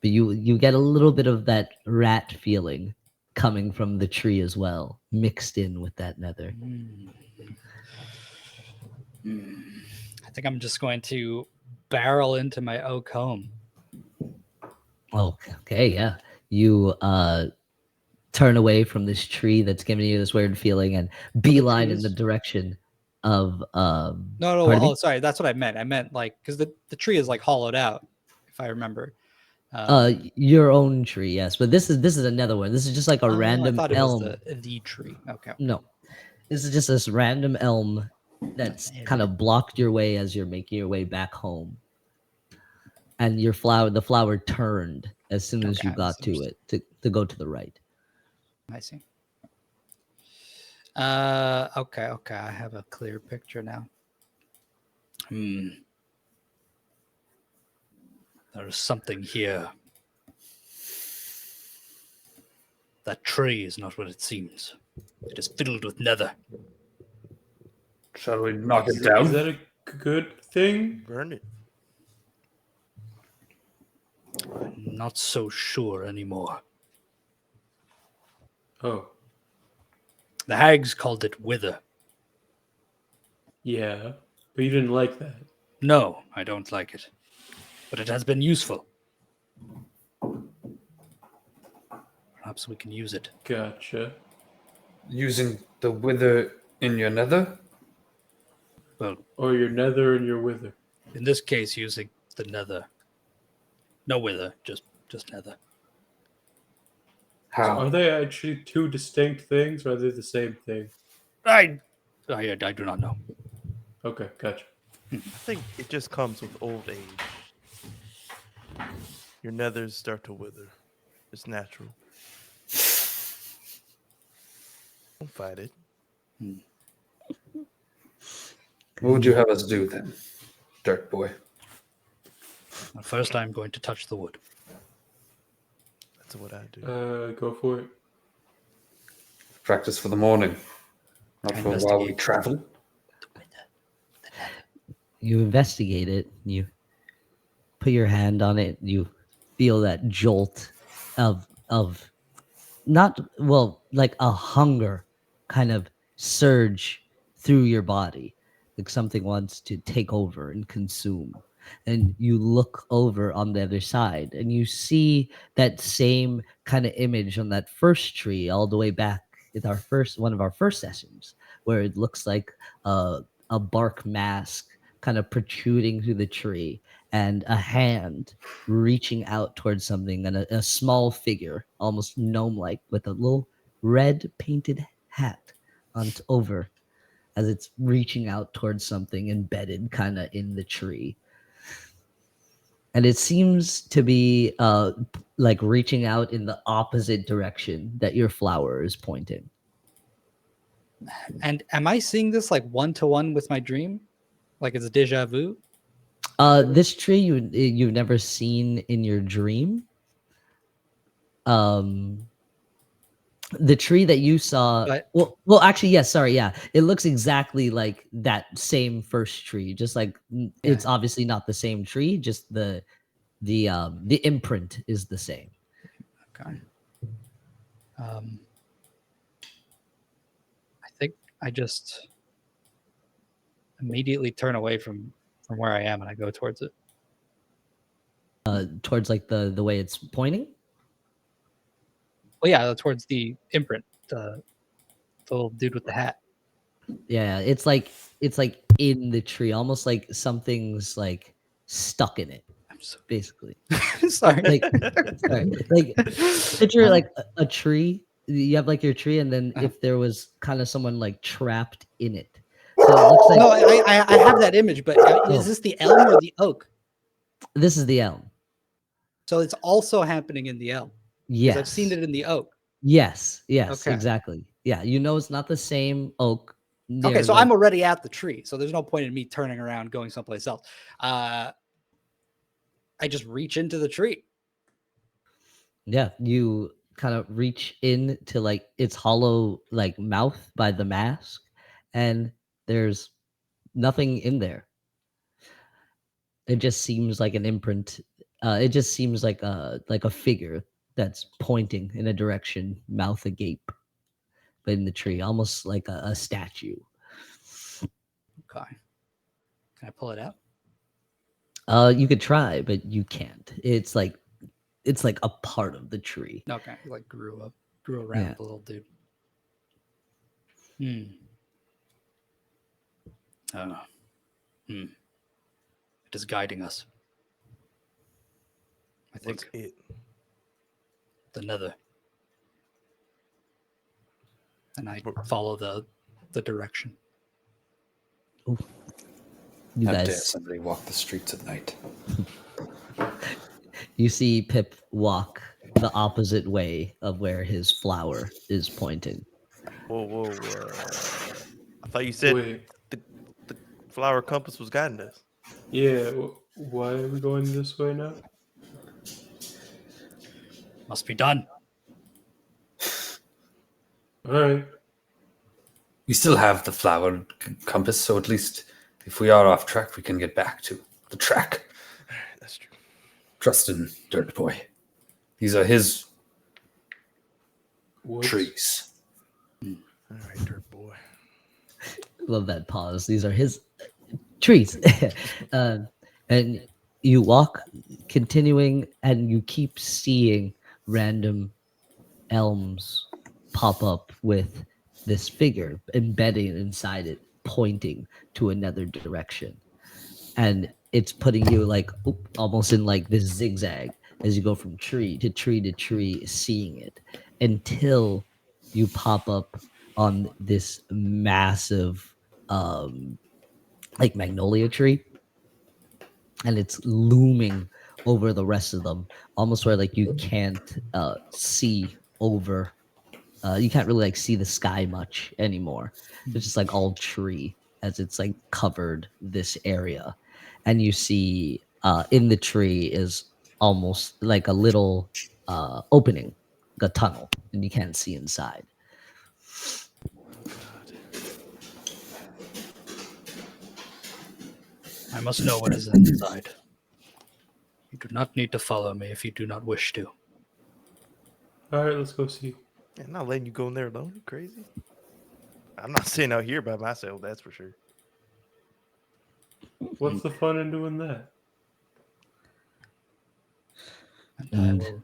But you get a little bit of that rat feeling coming from the tree as well, mixed in with that nether. I think I'm just going to barrel into my oak home. Oh, okay, yeah. You turn away from this tree that's giving you this weird feeling and beeline in the direction of No, pardon me? oh, sorry, that's what I meant. I meant like because the tree is like hollowed out, if I remember. Your own tree, yes, but this is another one. This is just like a I random thought it elm. was the tree. Okay. No, this is just this random elm that's kind of blocked your way as you're making your way back home. And the flower turned as soon as Okay, you got to it to go to the right. I see. Okay. I have a clear picture now. There is something here. That tree is not what it seems. It is filled with nether. Shall we knock it Is down? that a good thing? Burn it. I'm not so sure anymore. Oh, The hags called it wither. yeah. But you didn't like that. No, I don't like it. But it has been useful. Perhaps we can use it. Gotcha. Using the wither in your nether? Well, Or your nether and your wither. in this case, using the nether. No wither, just nether. So How? are they actually two distinct things, or are they the same thing? I do not know. Okay, gotcha. I think it just comes with old age. Your nethers start to wither. It's natural. Don't fight it. What would you have us do then, dirt boy? First, I'm going to touch the wood. That's what I do. Go for it. Practice for the morning, not for while we Investigate. travel. You investigate it. You put your hand on it. You feel that jolt of not, well, like a hunger kind of surge through your body, like something wants to take over and consume. And you look over on the other side and you see that same kind of image on that first tree all the way back in our first one of our first sessions, where it looks like a bark mask kind of protruding through the tree and a hand reaching out towards something, and a small figure, almost gnome-like, with a little red painted hat on over as it's reaching out towards something embedded kind of in the tree. And it seems to be like reaching out in the opposite direction that your flower is pointing. And am I seeing this like one-to-one with my dream? Like it's a deja vu? This tree you've never seen in your dream. The tree that you saw, But- well, actually, yes, sorry, yeah, it looks exactly like that same first tree. Just like it's obviously not the same tree, just the imprint is the same. Okay. I think I just immediately turn away from where I am and I go towards it. Towards like the way it's pointing. Well, yeah, towards the imprint, the little dude with the hat. Yeah, it's like in the tree, almost like something's like stuck in it, I'm so basically. sorry. Like, sorry, like picture like a tree. You have like your tree, and then if there was kind of someone like trapped in it, so it looks like No, I have that image, but is this the elm or the oak? this is the elm. So it's also happening in the elm. Yes, Because I've seen it in the oak. Yes, Okay. exactly. Yeah, you know it's not the same oak. Okay, so like- I'm already at the tree, so there's no point in me turning around, going someplace else. I just reach into the tree. Yeah, you kind of reach in to like its hollow like mouth by the mask, and there's nothing in there. It just seems like an imprint. It just seems like a figure that's pointing in a direction, mouth agape, but in the tree, almost like a statue. Okay. Can I pull it out? You could try, but you can't. It's like a part of the tree. Okay. He like grew around Yeah. the little dude. It is guiding us. I What's think it? the nether. And I follow the direction. You How dare guys, somebody walk the streets at night? you see Pip walk the opposite way of where his flower is pointing. Whoa. I thought you said Wait. the flower compass was guiding us. Yeah, why are we going this way now? Must be done. All right. We still have the flower compass, so at least if we are off track, we can get back to the track. That's true. Trust in Dirt Boy. These are his Woods. trees. All right, dirt boy. Love that pause. These are his trees. And you walk, continuing, and you keep seeing random elms pop up with this figure embedded inside it, pointing to another direction. And it's putting you like almost in like this zigzag as you go from tree to tree to tree, seeing it until you pop up on this massive like magnolia tree, and it's looming over the rest of them, almost where like you can't see over. You can't really like see the sky much anymore. It's just like all tree as it's like covered this area, and you see in the tree is almost like a little opening, a tunnel, and you can't see inside. I must know what is inside. You do not need to follow me if you do not wish to. All right, let's go see. I'm not letting you go in there alone. You crazy? I'm not staying out here by myself. That's for sure. What's the fun in doing that? And I will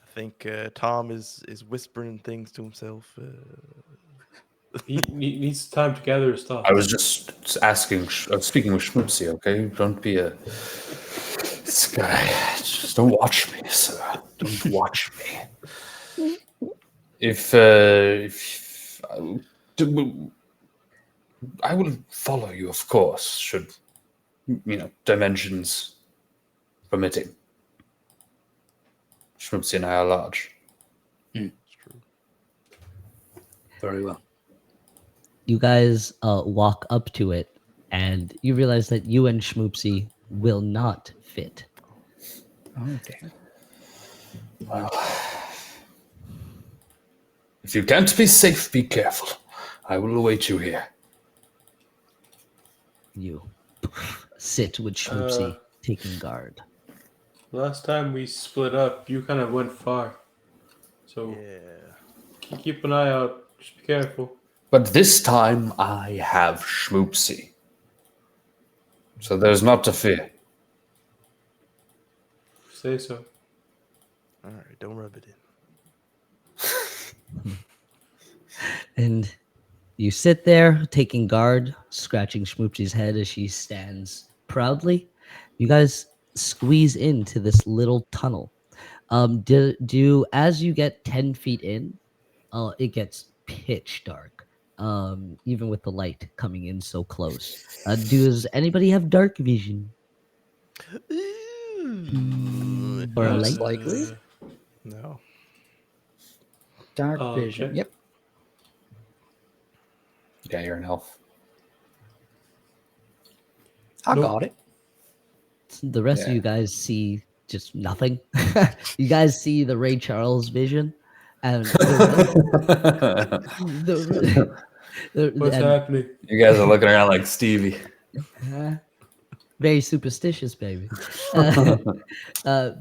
I think Tom is whispering things to himself. He needs time to gather his thoughts. I was just asking, speaking with Schmoopsy, okay? Don't be a... This guy, just don't watch me, sir. Don't watch me. If I will follow you, of course, should, dimensions permitting. Schmoopsy and I are large. It's true. very well. You guys walk up to it, and you realize that you and Schmoopsy will not fit. Okay. Well, if you can't be safe, be careful. I will await you here. You sit with Schmoopsy taking guard. Last time we split up, you kind of went far. So Yeah. keep an eye out. Just be careful. But this time I have Schmoopsy. So there's not to fear. Say so. All right. Don't rub it in. And you sit there taking guard, scratching Schmoopsy's head as she stands proudly. You guys squeeze into this little tunnel. Do as you get 10 feet in, it gets pitch dark. Even with the light coming in so close. Does anybody have dark vision? Or a Most light? likely. No. Dark Okay. vision. Yep. Yeah, you're an elf. I Nope. got it. The rest of Yeah. you guys see just nothing. You guys see the Ray Charles vision, and What's happening? You guys are looking around like Stevie. very superstitious, baby.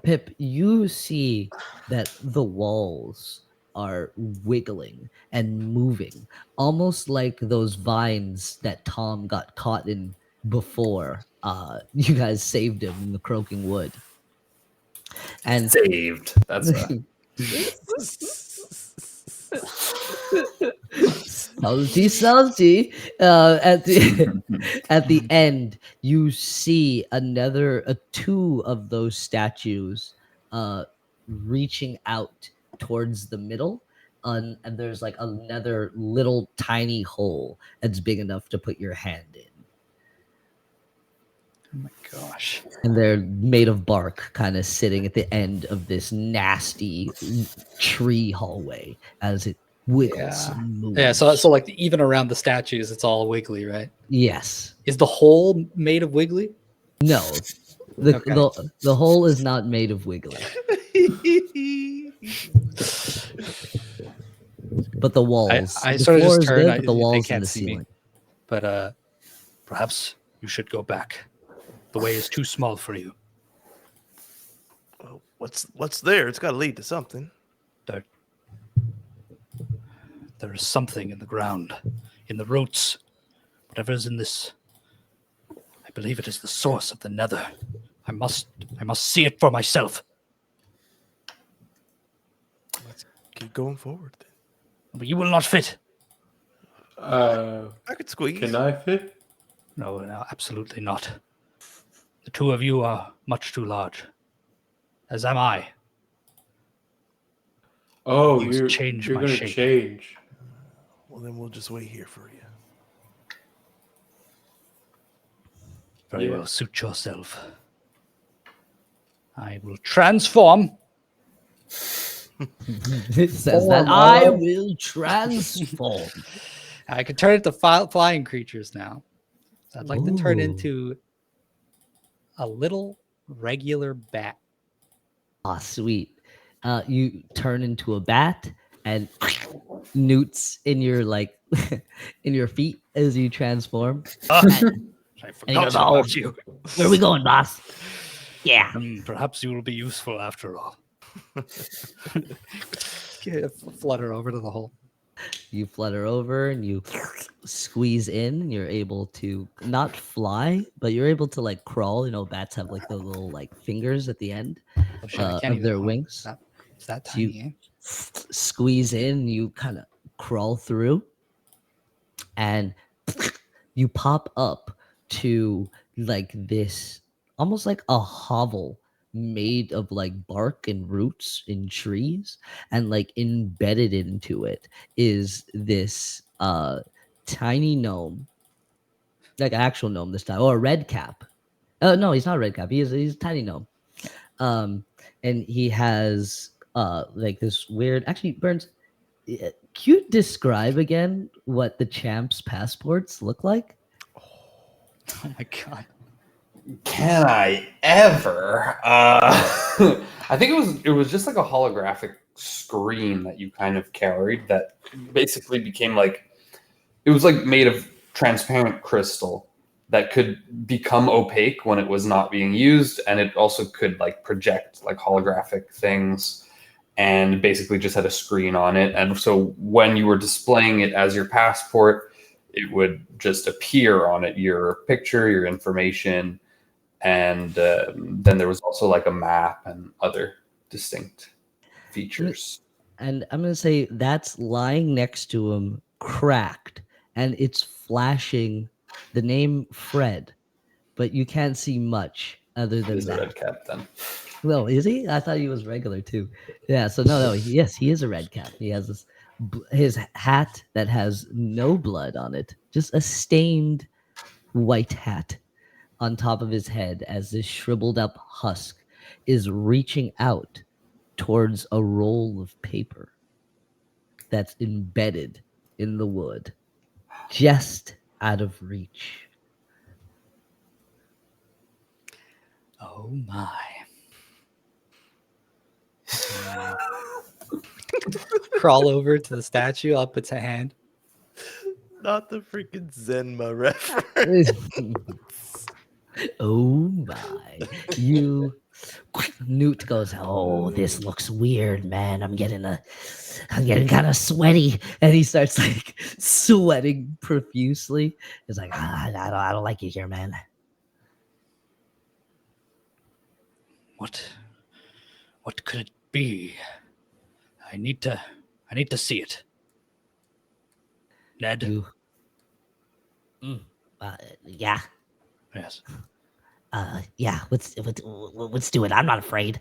Pip, you see that the walls are wiggling and moving, almost like those vines that Tom got caught in before you guys saved him in the croaking wood. And Saved. That's a... salty. At the end, you see another two of those statues reaching out towards the middle, and there's like another little tiny hole that's big enough to put your hand in. Oh my gosh. And they're made of bark, kind of sitting at the end of this nasty tree hallway as it wiggles Yeah. and moves. Yeah, so like even around the statues, it's all wiggly, right? Yes. Is the hole made of wiggly? No. The, Okay. the hole is not made of wiggly, but the walls. I the sort of floor just is turn. good, but the They walls and can't the see me. ceiling. But perhaps you should go back. The way is too small for you. Well, what's there? It's got to lead to something. There is something in the ground, in the roots. Whatever is in this, I believe it is the source of the nether. I must see it for myself. keep going forward then. But you will not fit. I could squeeze. Can I fit? No, absolutely not. The two of you are much too large. As am I. Oh, Must you're change my gonna shape. change. Well, then we'll just wait here for you. Very Yeah. well, suit yourself. I will transform. It says that I will transform. I can turn into flying creatures now. So I'd like to turn Ooh. into a little regular bat. Ah, sweet. You turn into a bat and newts in your in your feet as you transform. I And he forgot goes, about you. Where are we going, boss? Yeah. Perhaps you will be useful after all. Flutter over to the hole. You flutter over and you squeeze in. And you're able to not fly, but you're able to like crawl. You know, bats have like the little like fingers at the end Oh, shit, I can't of their even- wings. It's that So you- tiny, eh? Squeeze in. You kind of crawl through, and you pop up to like this, almost like a hovel made of like bark and roots in trees, and like embedded into it is this tiny gnome, like an actual gnome this time, or a red cap. Oh no, he's not a red cap. He's a tiny gnome. And he has like this weird. Actually, Burns, can you describe again what the champ's passports look like? Oh my god. Can I ever? I think it was just like a holographic screen that you kind of carried that basically became like, it was like made of transparent crystal that could become opaque when it was not being used, and it also could like project like holographic things, and basically just had a screen on it. And so when you were displaying it as your passport, it would just appear on it, your picture, your information. And then there was also like a map and other distinct features. And I'm gonna say that's lying next to him, cracked, and it's flashing the name Fred, but you can't see much other than Is a that. red cap then? No, is he? I thought he was regular too. Yeah. So no. Yes, he is a red cap. He has this his hat that has no blood on it, just a stained white hat on top of his head as this shriveled up husk is reaching out towards a roll of paper that's embedded in the wood, just out of reach. Oh my. Crawl over to the statue. I'll put a hand. Not the freaking Zenma reference. Oh my. Newt goes, oh, this looks weird, man. I'm getting kind of sweaty. And he starts like sweating profusely. He's like, I don't like you here, man. What could it be? I need to see it. Ned. Yeah. Yes. Yeah, let's do it. I'm not afraid.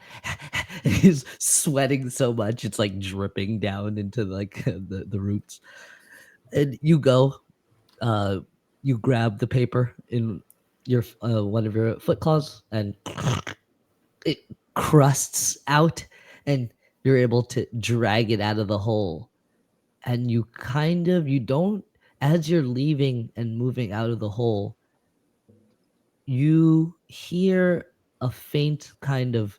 He's sweating so much it's like dripping down into like the roots. And you go, you grab the paper in your one of your foot claws, and it crusts out, and you're able to drag it out of the hole. And you don't, as you're leaving and moving out of the hole, you hear a faint kind of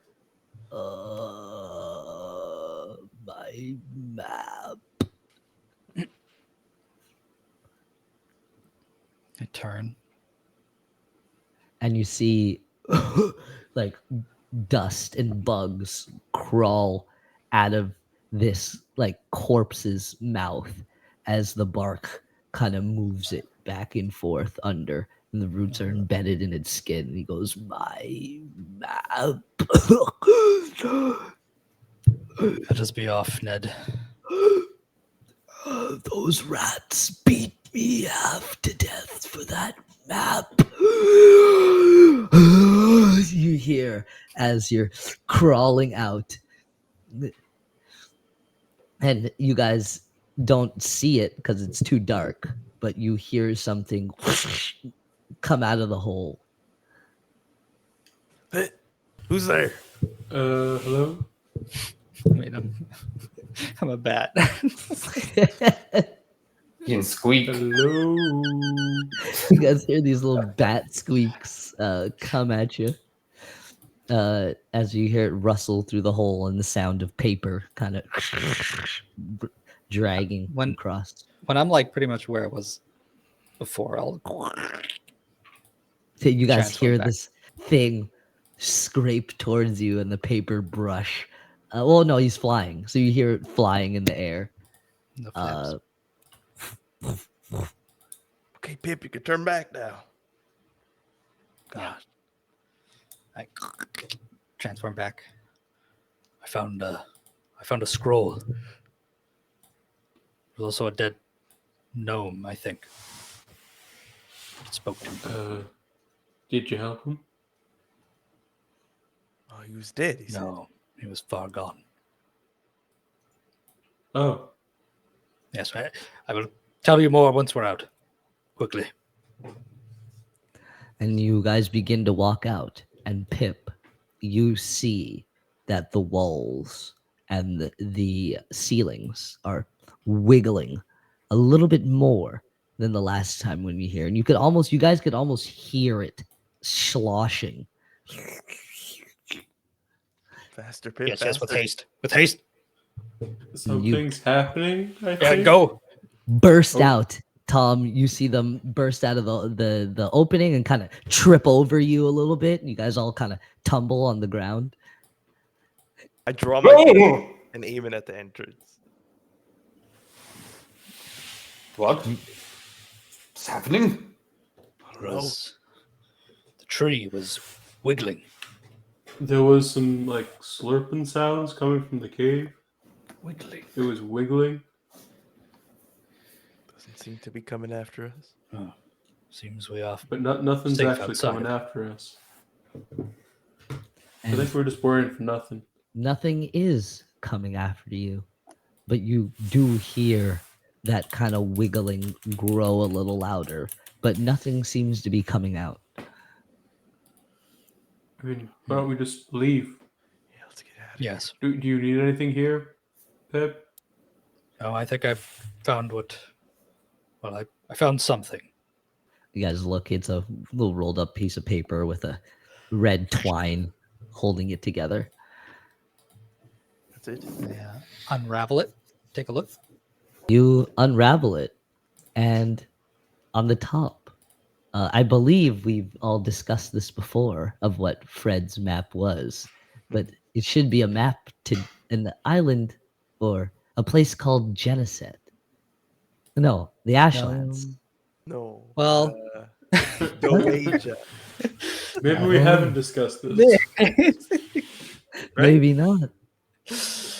my map. I turn. And you see like dust and bugs crawl out of this like corpse's mouth as the bark kind of moves it back and forth under, and the roots are embedded in its skin. And he goes, my map. Let us be off, Ned. Those rats beat me half to death for that map. You hear as you're crawling out. And you guys don't see it because it's too dark, but you hear something come out of the hole. Hey, who's there? Hello? I mean, I'm a bat. You can squeak. Hello? You guys hear these little bat squeaks come at you as you hear it rustle through the hole and the sound of paper kind of dragging When- across. When I'm like pretty much where it was before, I'll So you guys transform hear back. this thing scrape towards you and the paper brush. Well, no, he's flying. So you hear it flying in the air. the flaps. Okay, Pip, you can turn back now. Yeah. I transform back. I found a scroll. There's also a dead gnome, I think. It spoke to me. Did you help him? Oh, he was dead, he said. No, he was far gone. Oh, Yes, I will tell you more once we're out. Quickly. And you guys begin to walk out. And Pip, you see that the walls and the ceilings are wiggling a little bit more than the last time when you hear. And you guys could almost hear it sloshing. Faster, Pip, Yes, faster. with haste. With haste. something's happening, I Yeah, think. go. Burst Oh. out. Tom, you see them burst out of the opening and kind of trip over you a little bit. You guys all kind of tumble on the ground. I draw my gun and aim it at the entrance. What? What's happening? The tree was wiggling. There was some, like, slurping sounds coming from the cave. Wiggling. It was wiggling. Doesn't seem to be coming after us. Oh, seems we are. But nothing's Safe actually outside. coming after us. I And think we're just worrying for nothing. nothing is coming after you, but you do hear that kind of wiggling grow a little louder, but nothing seems to be coming out. I mean, why don't we just leave? Yeah, let's get out of here. Yes. Do you need anything here, Pip? Oh, I think I've found what. Well, I found something. You guys look, it's a little rolled up piece of paper with a red twine holding it together. That's it. Yeah. Unravel it. Take a look. You unravel it, and on the top, I believe we've all discussed this before of what Fred's map was, but it should be a map to an island or a place called Geneset. No, the Ashlands. No. Well- Doasia. Maybe we haven't discussed this. Maybe not.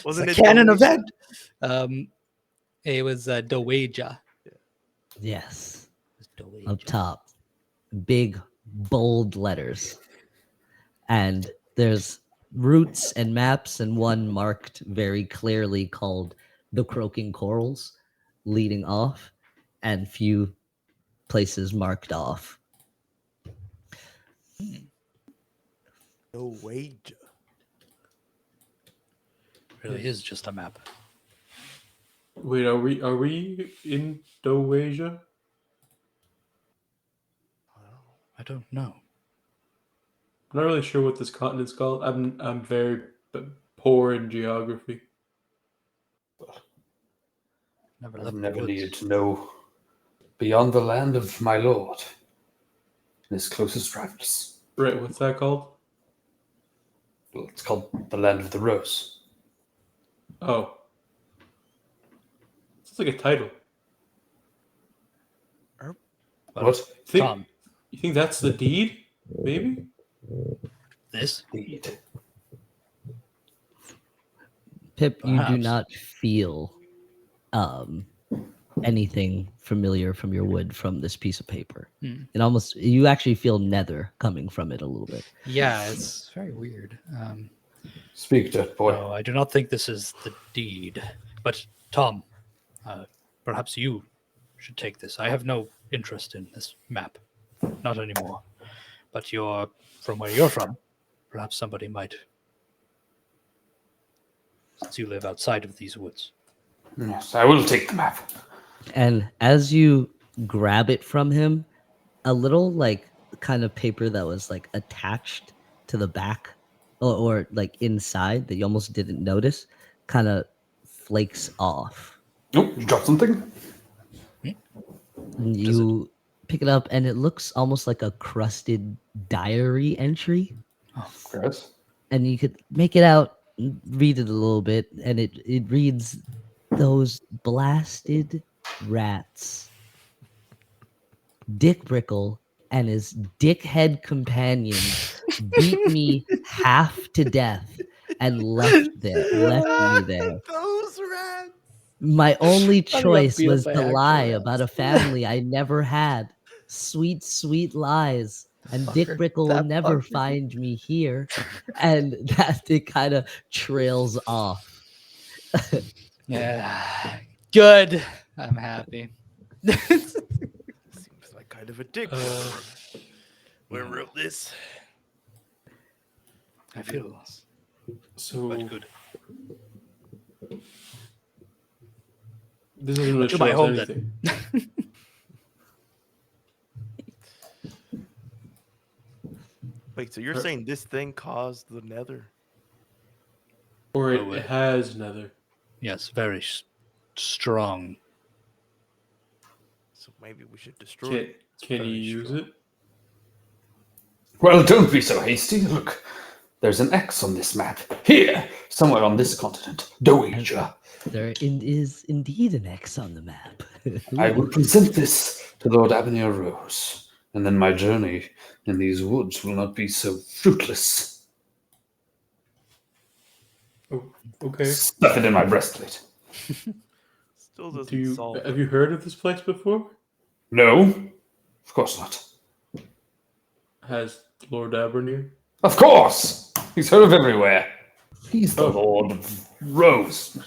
Wasn't a it canon Doasia? event. It was Doasia. Yes, Doasia. up top, big bold letters, and there's routes and maps, and one marked very clearly called the Croaking Corals, leading off, and few places marked off. Doasia. Really is just a map. Wait, are we in Doasia? I don't know. I'm not really sure what this continent's called. I'm very poor in geography. Never I've left the never woods. needed to know. Beyond the land of my lord, in his closest rivals. Right, what's that called? Well, it's called the land of the rose. Oh. It's like a title. What? Think, Tom, You think that's the deed? Maybe? this? Indeed. Pip, you do Perhaps. not feel um, anything familiar from your wood from this piece of paper. Hmm. It almost you actually feel nether coming from it a little bit. Yeah, it's very weird. Speak, dead boy. No, I do not think this is the deed. But Tom, perhaps you should take this. I have no interest in this map, not anymore. But you're from where you're from. Perhaps somebody might, since you live outside of these woods. Yes, I will take the map. And as you grab it from him, a little like kind of paper that was like attached to the back or like inside that you almost didn't notice kind of flakes off. Oh, you dropped something? And you pick it up and it looks almost like a crusted diary entry. Gross. And you could make it out, read it a little bit, and it reads, "Those blasted rats. Dick Brickle and his dickhead companion beat me half to death and left me there. Those rats. My only got choice beat up was by to actual lie rats. about a family I never had. Sweet, sweet lies. And Dick Fucker, Brickle will that never fucker. find me here." And that it kind of trails off. Yeah. Good. I'm happy. Seems like kind of a dick. Where wrote this? I feel lost. So But good. this isn't going To to my show us home, then. anything. Wait, so you're saying this thing caused the nether? Or No way. it has nether. Yes, very strong. So maybe we should destroy Can, it. It's can you very use strong. it? Well, don't be so hasty. Look, there's an X on this map. Here, somewhere on this continent. Dowager. There is indeed an X on the map. I will present this to Lord Avenir Rose, and then my journey in these woods will not be so fruitless. Oh, okay. Stuff it in my breastplate. Still doesn't solve Have it. you heard of this place before? No, of course not. Has Lord Abernier? Of course! He's heard of everywhere. He's the Oh. Lord of Rose.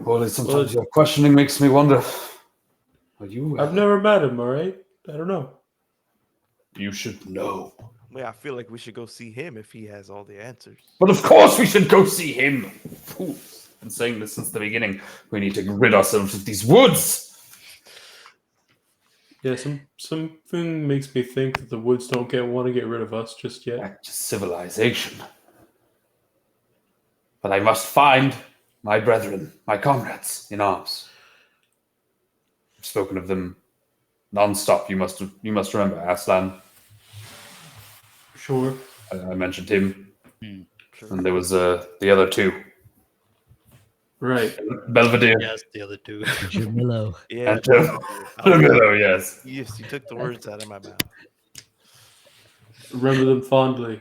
Only sometimes Well, your questioning makes me wonder. Are you? I've never met him, alright? I don't know. You should know. Yeah, I feel like we should go see him if he has all the answers. But of course we should go see him. Fools. I've been saying this since the beginning. We need to rid ourselves of these woods. Yeah, something makes me think that the woods don't want to get rid of us just yet. Back to civilization. But I must find my brethren, my comrades in arms. I've spoken of them non-stop. You must remember Aslan. Sure. I mentioned him, Sure. and there was the other two, Right. Belvedere Yes, the other two. Jamillo. Yeah. and Belvedere. Yes. Yes, you took the words out of my mouth. Remember them fondly.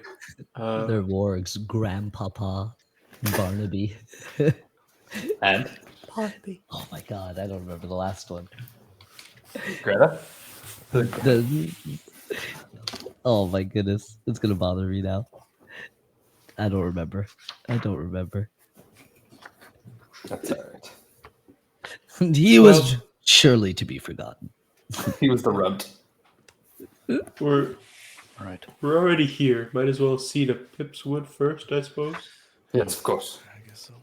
They're wargs. Grandpapa. Barnaby. And Oh my god, I don't remember the last one. Greta. Oh my goodness. It's gonna bother me now. I don't remember. That's all right. He was Well- surely to be forgotten. He was the runt. We're Right. already here. Might as well see the Pips Wood first, I suppose. Yes, of course. I guess so.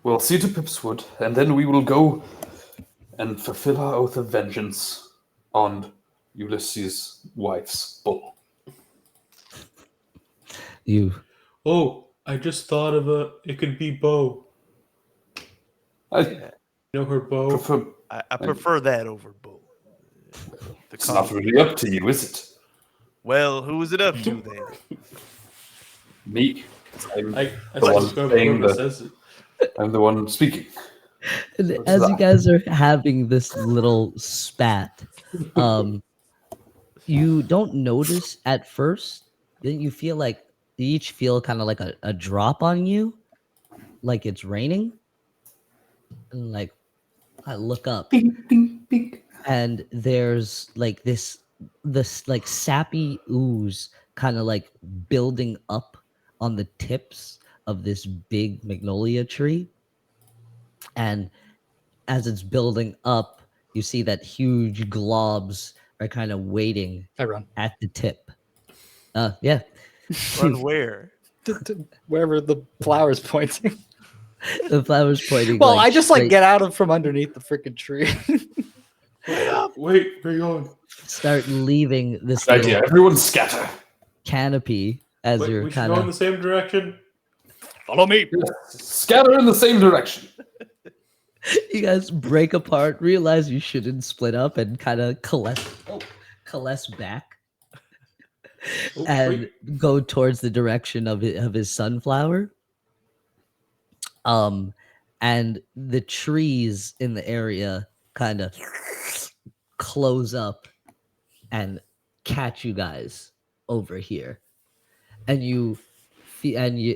We'll see to Pipswood, and then we will go and fulfill our oath of vengeance on Ulysses' wife's bull. You Oh, I just thought of it could be Bo. I You know her bow? prefer. I prefer that over Bo. The It's not con- really up to you, is it? Well, who is it up to then? Me. I'm, I The one suppose saying whoever the- says it. I'm the one speaking. And What's as you that? guys are having this little spat, you don't notice at first. Then you feel like you each feel kind of like a drop on you, like it's raining. and like I look up, Bing, bing, bing. and there's like this like sappy ooze kind of like building up on the tips of this big magnolia tree, and as it's building up, you see that huge globs are kind of waiting I run. at the tip. Yeah. Run where? Wherever the flower's pointing. The flower's pointing. Well, I just like straight- get out of from underneath the freaking tree. Wait, where you going? start leaving this Good little idea. Everyone scatter. canopy as Wait, you're we should kind go in of the same direction. Follow me. Scatter in the same direction. you guys break apart, realize you shouldn't split up, and kind of coalesce back Oh, and wait. go towards the direction of his sunflower. And the trees in the area kind of close up and catch you guys over here, and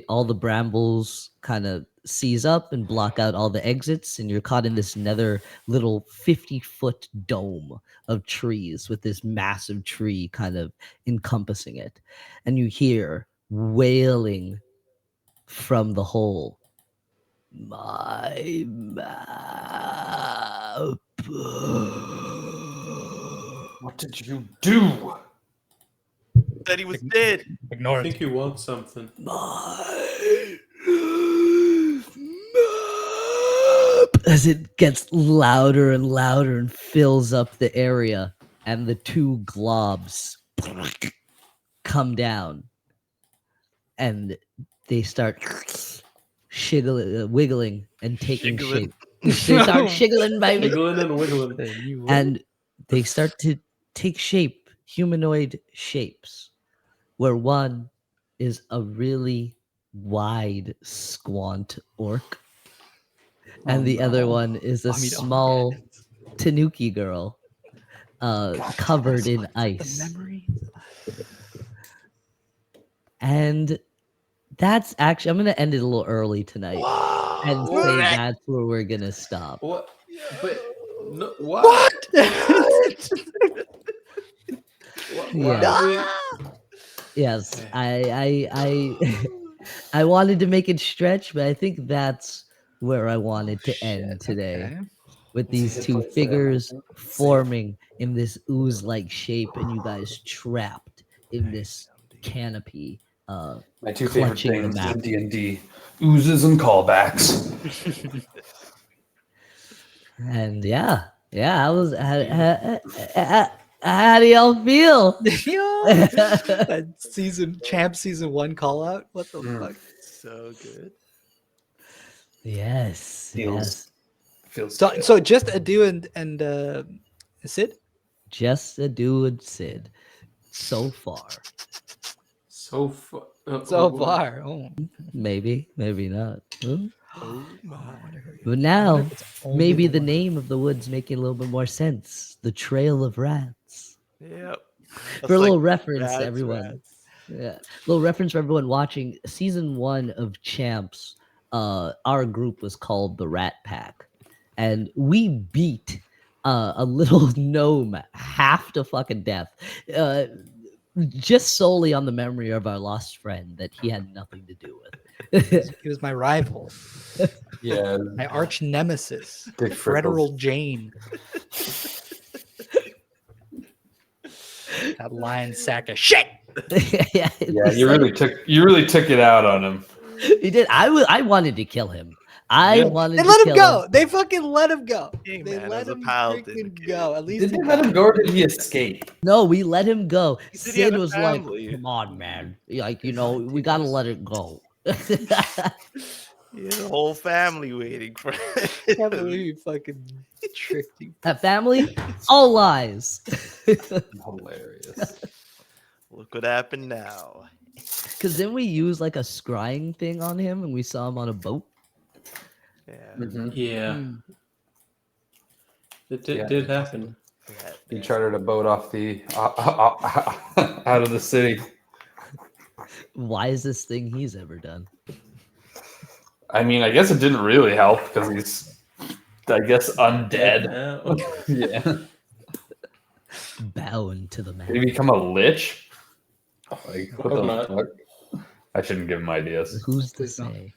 all the brambles kind of seize up and block out all the exits, and you're caught in this nether little 50-foot dome of trees with this massive tree kind of encompassing it, and you hear wailing from the hole. My map. What did you do? Said he was dead. Ignore I it. think you want something. My map. As it gets louder and louder and fills up the area, and the two globs come down, and they start wiggling and taking Shiggling. shape. They start shiggling, baby. Wiggling and wiggling. And they start to take shape, humanoid shapes, where one is a really wide, squant orc, and the other one is a small tanuki girl, covered in ice. And that's actually, I'm going to end it a little early tonight and say that's where we're going to stop. What? But no, what? Yeah. Yes, I wanted to make it stretch, but I think that's where I wanted to end today, with these two figures forming in this ooze-like shape, and you guys trapped in this canopy. My two favorite Clutching the things map. in D&D. Oozes and callbacks. And yeah, I was. How do y'all feel? That season 1 call out. What the fuck? So good. Yes, yes. Feels So just Adu and Sid. Just a dude, Sid. So far, So far. So far. Oh. maybe not. Huh? Oh my. But now, It's only maybe the one. name of the woods making a little bit more sense. The Trail of Rats. Yep. For a little reference rats, to everyone. rats. Yeah, little reference for everyone watching season 1 of Champs. Our group was called the Rat Pack, and we beat a little gnome half to fucking death, just solely on the memory of our lost friend that he had nothing to do with. He was my rival, Yeah. my arch nemesis, Dick Federal Jane. That lion sack of shit. Yeah, Yeah, you really took it out on him. He did. I wanted to kill him. I wanted They to let kill him go. They fucking let him go. Hey, They man, let as a him paladin, freaking okay. go. At least Did he they let him go or did he escape? No, we let him go. He said he had Sid a was like, family. "Come on, man. Like, we gotta let it go." He had a whole family waiting for I can't believe he fucking tricked you. That family, all lies. Hilarious. Look what happened now. Because then we used like a scrying thing on him, and we saw him on a boat. Yeah. Mhm. Yeah. Mm. It Yeah. did happen. Rat He man. chartered a boat off the out of the city. Wisest thing he's ever done. I mean, I guess it didn't really help because he's I guess undead. Now. Yeah. Bound to the Did he map. become a lich? Like, what Hope the not. fuck? I shouldn't give him ideas. Who's to Please not. say?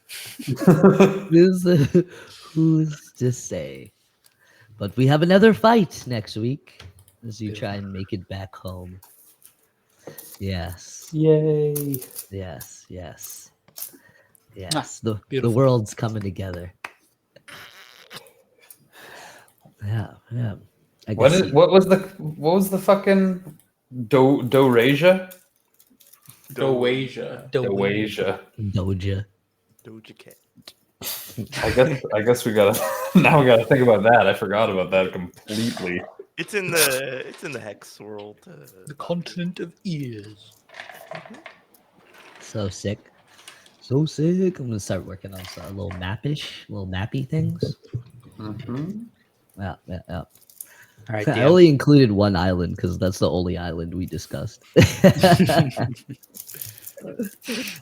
Who's to say? But we have another fight next week as you try and make it back home. Yes, Yay. yes, yes, yes. Ah, The beautiful. world's coming together. Yeah, yeah. I What guess is what was the fucking Dorasia? Doasia. Doasia. Doja. Doja Cat. I guess we gotta now we gotta think about that. I forgot about that completely. It's in the hex world. The continent of ears. So sick. So sick. I'm gonna start working on some little mappy things. Mm-hmm. Yeah, yeah, yeah. All right, I DM. only included one island because that's the only island we discussed.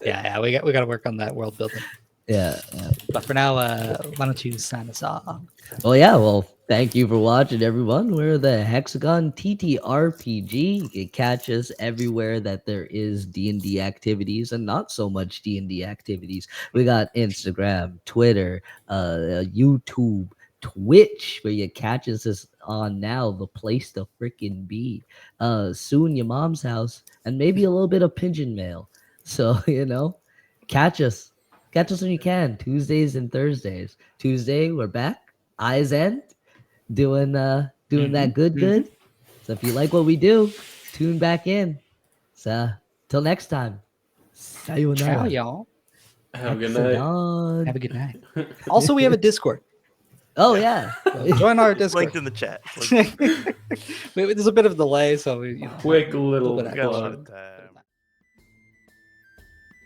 Yeah, we got to work on that world building. Yeah, yeah. But for now, why don't you sign us off? Well, yeah. Well, thank you for watching, everyone. We're the Hexagon TTRPG. You can catch us everywhere that there is D&D activities and not so much D&D activities. We got Instagram, Twitter, YouTube, Twitch, where you catch us on now, the place to freaking be. Soon your mom's house, and maybe a little bit of pigeon mail. So catch us. Catch us when you can. Tuesdays and Thursdays. Tuesday, we're back. Eyes End, doing that good. So if you like what we do, tune back in. So till next time. Ciao, Sayonara. y'all. Have a good night. Hexagon. Have a good night. Also, we have a Discord. Oh yeah. Join our It's Discord. linked in the chat. It's linked There's a bit of a delay, so Quick little little bit We got a lot plug. of time.